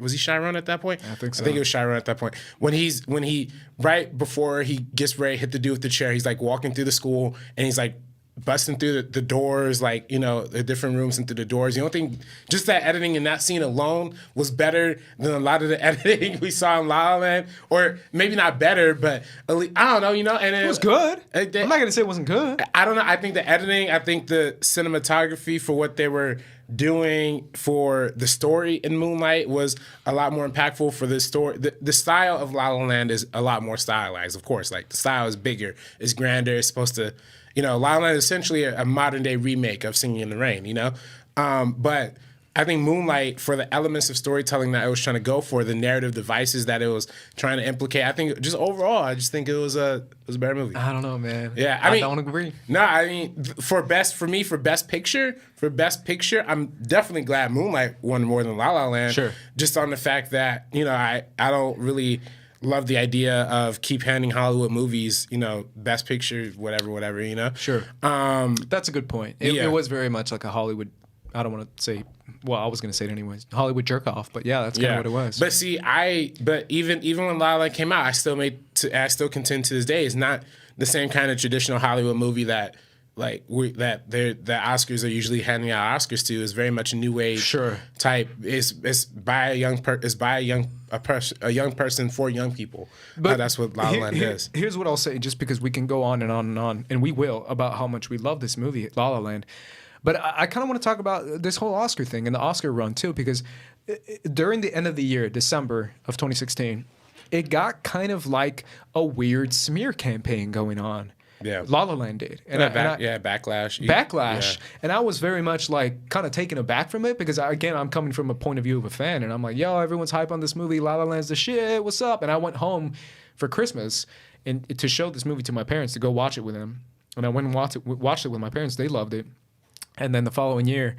was he Chiron at that point? I think so. I think it was Chiron at that point. When he right before he gets ready to hit the dude with the chair, he's like walking through the school and he's like busting through the doors, like, you know, the different rooms and through the doors. You don't think just that editing in that scene alone was better than a lot of the editing we saw in La La Land? Or maybe not better, but at least, I don't know, you know? And It was good. I'm It, not gonna say it wasn't good. I don't know. I think the editing, I think the cinematography for what they were doing for the story in Moonlight was a lot more impactful for the story. The style of La La Land is a lot more stylized, of course. Like, the style is bigger, it's grander, it's supposed to, you know, La La Land is essentially a modern day remake of Singing in the Rain, you know? But I think Moonlight, for the elements of storytelling that it was trying to go for, the narrative devices that it was trying to implicate, I think just overall, I just think it was a better movie. I don't know, man. Yeah, I mean, don't agree. No, I mean, for best picture, I'm definitely glad Moonlight won more than La La Land. Sure. Just on the fact that, you know, I don't really love the idea of keep handing Hollywood movies, you know, best picture, whatever, you know. Sure. That's a good point. Yeah. It was very much like a Hollywood. I don't want to say. Well, I was going to say it anyways. Hollywood jerk off, but yeah, that's kind of what it was. But see, even when La La Land came out, I still contend to this day, it's not the same kind of traditional Hollywood movie that that Oscars are usually handing out Oscars to. Is very much a new age type. It's by a young person for young people. But that's what La La Land is. Here's what I'll say, just because we can go on and on and on, and we will, about how much we love this movie, La La Land. But I kind of want to talk about this whole Oscar thing and the Oscar run too, because during the end of the year, December of 2016, it got kind of like a weird smear campaign going on. Yeah, La La Land did. And backlash. Backlash. Yeah. And I was very much like kind of taken aback from it because, again, I'm coming from a point of view of a fan. And I'm like, yo, everyone's hype on this movie. La La Land's the shit. What's up? And I went home for Christmas and to show this movie to my parents, to go watch it with them. And I went and watched it with my parents. They loved it. And then the following year,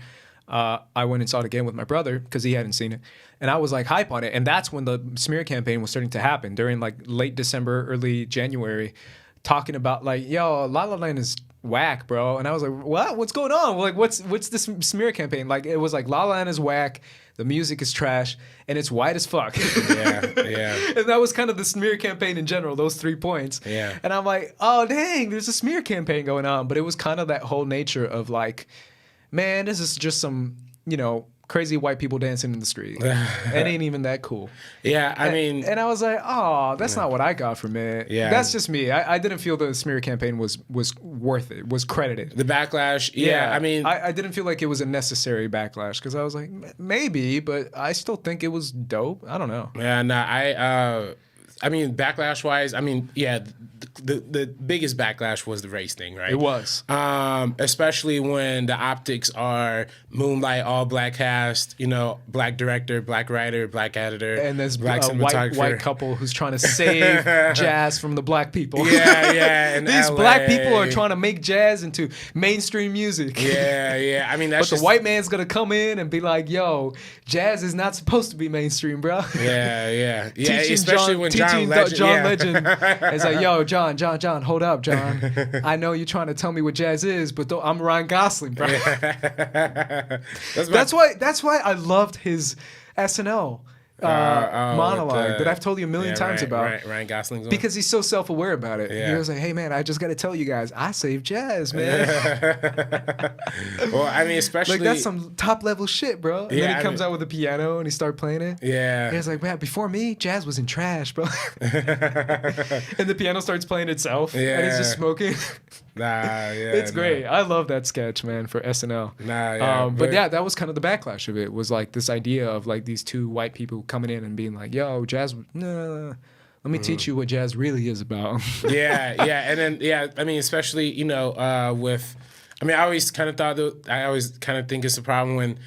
I went and saw it again with my brother because he hadn't seen it. And I was like hype on it. And that's when the smear campaign was starting to happen during like late December, early January, talking about like, yo, La La Land is whack, bro. And I was like, what? What's going on? Like, what's this smear campaign? Like, it was like La La Land is whack, the music is trash, and it's white as fuck. Yeah. And that was kind of the smear campaign in general, those 3 points. Yeah. And I'm like, oh, dang, there's a smear campaign going on. But it was kind of that whole nature of like, man, this is just some, you know, crazy white people dancing in the street. It ain't even that cool. Yeah, I mean... And I was like, oh, that's not what I got from it. Yeah. That's just me. I didn't feel the smear campaign was worth it, was credited. The backlash, I mean... I didn't feel like it was a necessary backlash because I was like, maybe, but I still think it was dope. I don't know. Yeah, no, I mean, backlash-wise, I mean, yeah, the biggest backlash was the race thing, right? It was. Especially when the optics are Moonlight, all black cast, you know, black director, black writer, black editor, and there's black a white couple who's trying to save jazz from the black people. Yeah. And These LA. black people are trying to make jazz into mainstream music. Yeah. I mean, that's but the white man's gonna come in and be like, "Yo, jazz is not supposed to be mainstream, bro." Yeah. Teaching especially when John Legend. It's like, "Yo, John, hold up, John. I know you're trying to tell me what jazz is, but I'm Ryan Gosling, bro." That's why I loved his SNL monologue that I've told you a million times about. Ryan Gosling's one. Because he's so self-aware about it. Yeah. He was like, hey, man, I just got to tell you guys, I saved jazz, man. Well, I mean, especially... like, that's some top-level shit, bro. And then he comes out with a piano and he starts playing it. Yeah. And he's like, man, before me, jazz was in trash, bro. And the piano starts playing itself. Yeah. And he's just smoking. It's great. I love that sketch, man, for SNL. But yeah, that was kind of the backlash of it, was like this idea of like these two white people coming in and being like, yo, jazz, let me teach you what jazz really is about. And then, I mean, especially, you know, I always kind of think it's a problem when,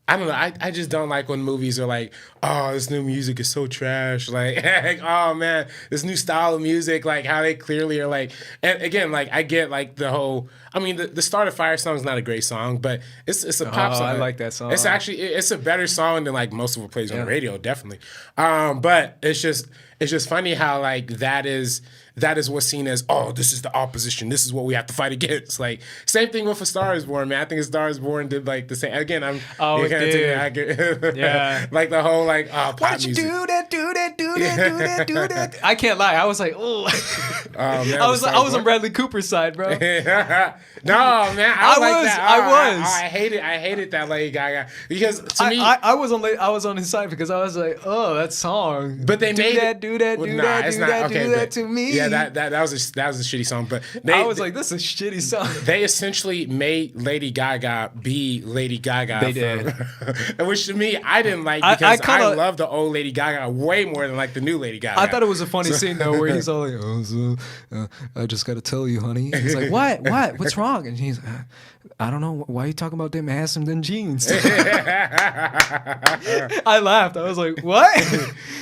I don't know. I just don't like when movies are like, oh, this new music is so trash. Like, oh man, this new style of music, like how they clearly are like. And again, like I get like the whole I mean, the Start a Fire song is not a great song, but it's a pop song. I like that song. It's actually it's a better song than like most of what plays on the radio, definitely. But it's just funny how like that is what's seen as, oh, this is the opposition. This is what we have to fight against. Like same thing with A Star Is Born, man. I think A Star Is Born did like the same. Again, Yeah. Like the whole like pop Why'd you music. do that? I can't lie. I was like, oh. Man, I was on Bradley Cooper's side, bro. No, man, I hated that Lady Gaga because to me, I was on his side because I was like, oh, that song. but they made it. Do that to me. Yeah, that was a shitty song. But I was like, this is a shitty song. They essentially made Lady Gaga be Lady Gaga. They did, which to me I didn't like because I love the old Lady Gaga way more than like the new Lady Gaga. I thought it was a funny scene though, where he's all like, "Oh, so, I just got to tell you, honey." And he's like, "What? What's wrong?" And he's, "I don't know. Why are you talking about them ass and them jeans?" I laughed. I was like, "What?"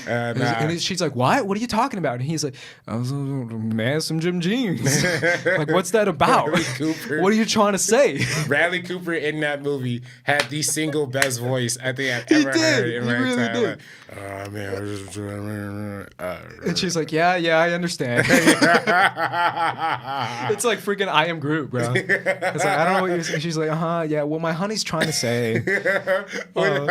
And she's like, "What? What are you talking about?" And he's like, "I was ass and them jeans." Like, what's that about? What are you trying to say? Bradley Cooper in that movie had the single best voice I think I've ever heard in my entire life. Oh man, and she's like, yeah, I understand. It's like freaking I Am Groot, bro. It's like, I don't know what you're saying. She's like, yeah, well, my honey's trying to say. when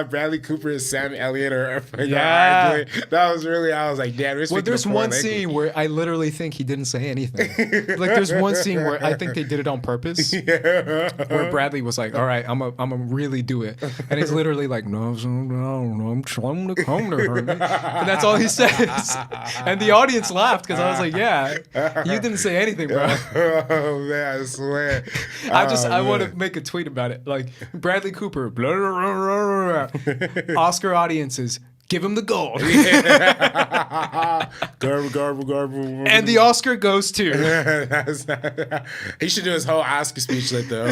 Bradley Cooper is Sam Elliott or yeah, that was really, I was like, damn. Well, there's one scene where I literally think he didn't say anything. Like, there's one scene where I think they did it on purpose, where Bradley was like, all right, I'm gonna really do it, and he's literally like, no, I'm trying to come to her, and that's all he says, and the audience laughed because I was like, yeah, you didn't say anything, bro. Oh man, I swear. I want to make a tweet about it, like Bradley Cooper, blah, blah, blah, blah. Oscar audiences, give him the gold. Garble. And the Oscar goes to. He should do his whole Oscar speech like that.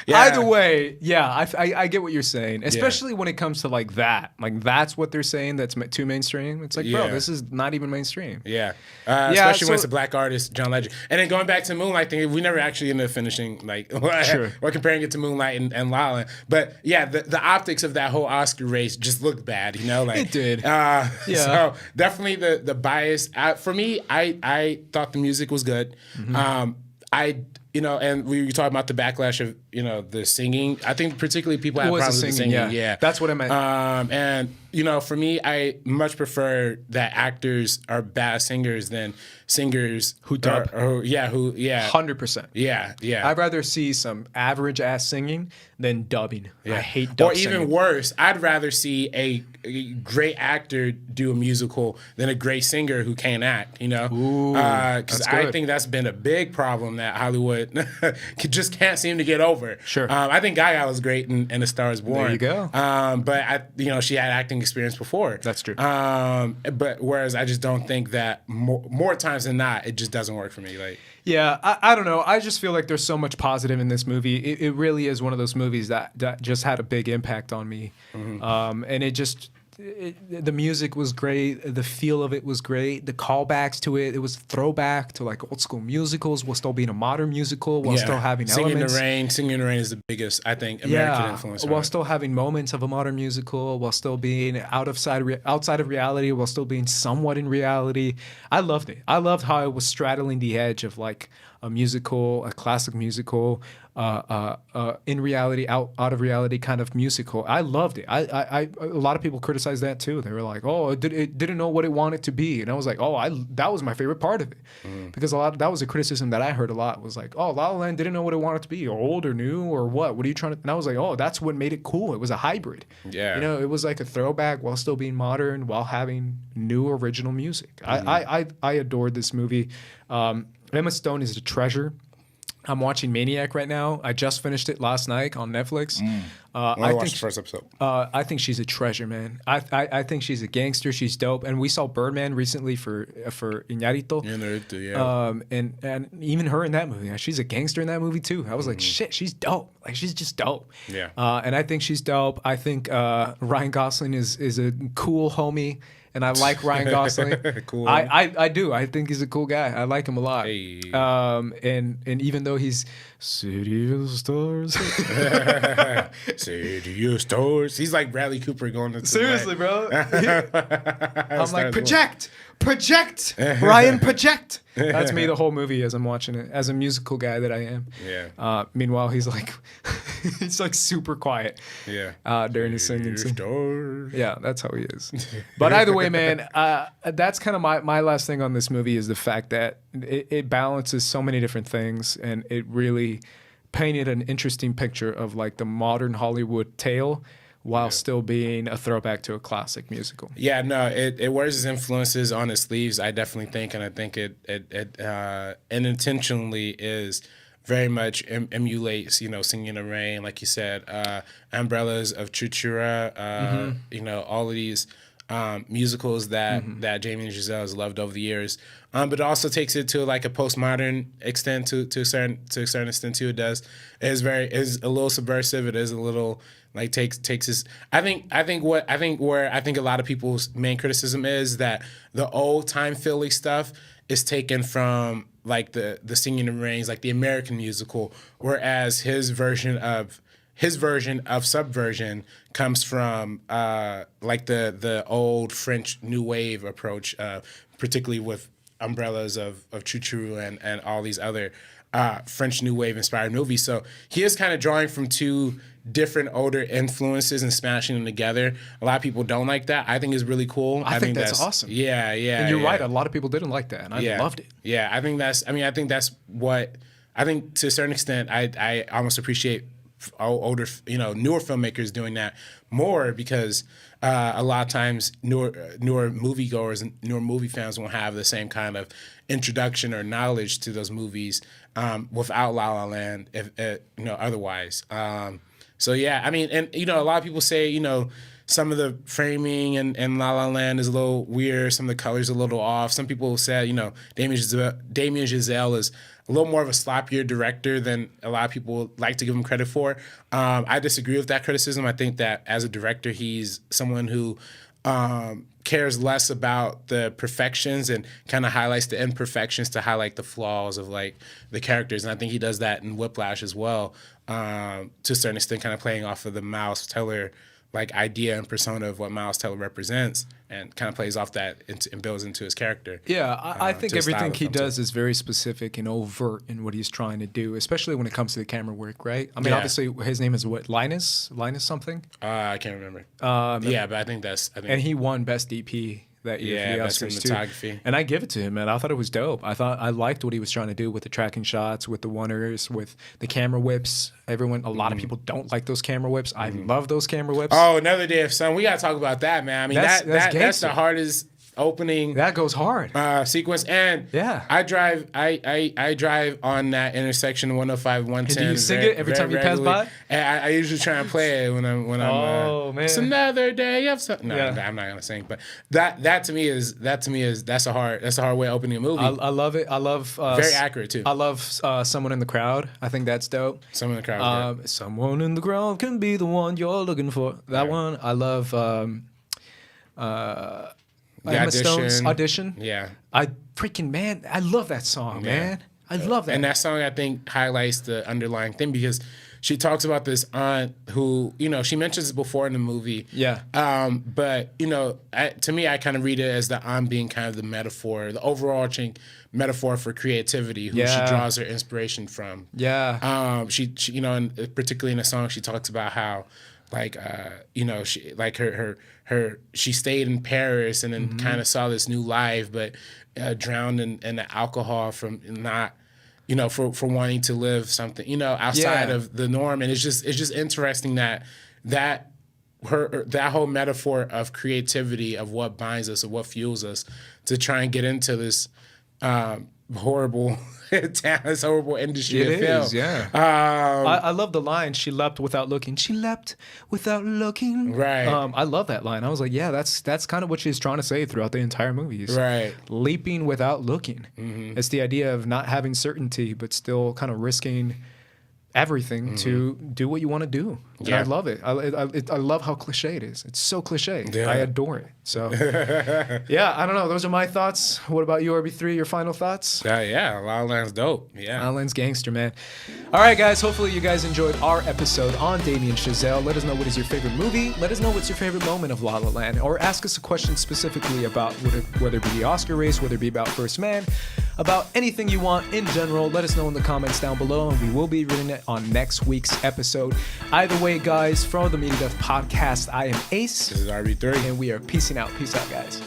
Yeah. Either way, yeah, I get what you're saying, especially when it comes to like that. Like, that's what they're saying that's too mainstream. It's like, bro, this is not even mainstream. Yeah. Especially when it's a black artist, John Legend. And then going back to Moonlight thing, we never actually ended up finishing, like, or comparing it to Moonlight and La La Land. But yeah, the optics of that whole Oscar race just looked bad, you know? Like, it did. So definitely the bias. For me, I thought the music was good. And we were talking about the backlash of, the singing. I think particularly people have problems with the singing. Yeah. That's what I meant. And, for me, I much prefer that actors are bad singers than singers who dub. 100%. Yeah. I'd rather see some average ass singing than dubbing. I hate dub singing. Or even worse, I'd rather see a great actor do a musical than a great singer who can't act, Because I think that's been a big problem that Hollywood just can't seem to get over. Sure. I think Gaga was great in A Star Is Born. There you go. But she had acting experience before. That's true. But whereas I just don't think that more times than not, it just doesn't work for me. Like, yeah, I don't know. I just feel like there's so much positive in this movie. It really is one of those movies that just had a big impact on me. And the music was great. The feel of it was great. The callbacks to it was throwback to like old school musicals while still being a modern musical while still having elements. Singing in the Rain is the biggest, I think, American influence. While still having moments of a modern musical, while still being outside of reality, while still being somewhat in reality. I loved it. I loved how it was straddling the edge of like a musical, a classic musical, in reality, out of reality kind of musical. I loved it. A lot of people criticized that too. They were like, "Oh, it didn't know what it wanted to be," and I was like, "Oh, that was my favorite part of it," because that was a criticism that I heard a lot. Was like, "Oh, La La Land didn't know what it wanted to be, or old or new, or what? What are you trying to?" And I was like, "Oh, that's what made it cool. It was a hybrid. Yeah, it was like a throwback while still being modern, while having new original music." I adored this movie. Emma Stone is a treasure. I'm watching Maniac right now. I just finished it last night on Netflix. I watched the first episode. I think she's a treasure, man. I think she's a gangster. She's dope. And we saw Birdman recently for Iñárritu. Yeah. And even her in that movie, she's a gangster in that movie too. I was like, shit, she's dope. Like, she's just dope. Yeah. And I think she's dope. I think Ryan Gosling is a cool homie. and I like Ryan Gosling. Cool. I do. I think he's a cool guy. I like him a lot. Hey. And even though he's City of Stars, City of Stars. He's like Bradley Cooper going to seriously, bro. I'm like, project. project, Ryan, project. That's me the whole movie as I'm watching it, as a musical guy that I am. Yeah. Meanwhile, he's like, he's like super quiet. Yeah. During his singing. Stars. Yeah, that's how he is. But either way, man, that's kind of my last thing on this movie is the fact that it balances so many different things, and it really painted an interesting picture of like the modern Hollywood tale while still being a throwback to a classic musical. Yeah, no, it wears its influences on its sleeves, I definitely think, and I think it intentionally is very much emulates, Singing in the Rain, like you said, Umbrellas of Chuchura, all of these musicals that Damien Chazelle has loved over the years. But it also takes it to like a postmodern extent to a certain extent too. It does. It is a little subversive. It is a little like takes his. I think a lot of people's main criticism is that the old time Philly stuff is taken from like the Singing in the Rain, like the American musical, whereas his version of Subversion comes from like the old French New Wave approach, particularly with Umbrellas of Chouchou and all these other French New Wave inspired movies. So he is kind of drawing from two different older influences and smashing them together. A lot of people don't like that. I think it's really cool. I think that's awesome. Yeah. And you're right. A lot of people didn't like that, and I loved it. Yeah, I think that's what I think to a certain extent. I almost appreciate older, newer filmmakers doing that more because a lot of times newer moviegoers and newer movie fans won't have the same kind of introduction or knowledge to those movies without La La Land, otherwise. So yeah, I mean, and a lot of people say, some of the framing and La La Land is a little weird. Some of the colors are a little off. Some people said, Damien Chazelle is a little more of a sloppier director than a lot of people like to give him credit for. I disagree with that criticism. I think that as a director, he's someone who cares less about the perfections and kind of highlights the imperfections to highlight the flaws of like the characters. And I think he does that in Whiplash as well, to a certain extent, kind of playing off of the Miles Teller like idea and persona of what Miles Teller represents, and kind of plays off that and builds into his character. Yeah, I think everything he does is very specific and overt in what he's trying to do, especially when it comes to the camera work, right? I mean, obviously his name is what, Linus something? I can't remember. But I think and he won Best DP that year for the Oscars cinematography. Too. And I give it to him, man. I thought it was dope. I liked what he was trying to do with the tracking shots, with the one-ers, with the camera whips. A lot of people don't like those camera whips. I love those camera whips. Oh, Another Day of Sun. We gotta talk about that, man. I mean, that's the hardest opening that goes hard sequence. And I drive on that intersection 105 110. And do you sing it every time you pass by? And I usually try and play it when I'm man, it's another day of sun. No, I'm not gonna sing, but that to me is that's a hard way of opening a movie. I love it. I love very accurate too. I love Someone in the Crowd. I think that's dope. Someone in the Crowd. Someone in the crowd can be the one you're looking for. That one. I love Emma Stone's Audition. Yeah. I love that song, man. I love that. And that song, I think, highlights the underlying thing because she talks about this aunt who, she mentions it before in the movie. Yeah. But, to me, I kind of read it as the aunt being kind of the metaphor, the overarching metaphor for creativity, who she draws her inspiration from. Yeah. She and particularly in the song, she talks about how, like, she like she stayed in Paris and then kind of saw this new life, but drowned in the alcohol from not, for wanting to live something, outside of the norm. And it's just interesting that whole metaphor of creativity, of what binds us, of what fuels us to try and get into this horrible this horrible industry of film. Yeah. I love the line, she leapt without looking. She leapt without looking. Right. I love that line. I was like, yeah, that's kind of what she's trying to say throughout the entire movie. Right. Leaping without looking. It's the idea of not having certainty, but still kind of risking everything to do what you want to do. And I love it. I love how cliche it is. It's so cliche. Yeah. I adore it. So, yeah, I don't know. Those are my thoughts. What about you, RB3? Your final thoughts? Yeah, La La Land's dope. Yeah. La La Land's gangster, man. All right, guys. Hopefully you guys enjoyed our episode on Damien Chazelle. Let us know what is your favorite movie. Let us know what's your favorite moment of La La Land. Or ask us a question specifically about whether it be the Oscar race, whether it be about First Man, about anything you want in general. Let us know in the comments down below, and we will be reading it on next week's episode. Either way, guys, from the Media Death Podcast, I am Ace. This is RB3. And we are peacing out. Peace out, guys.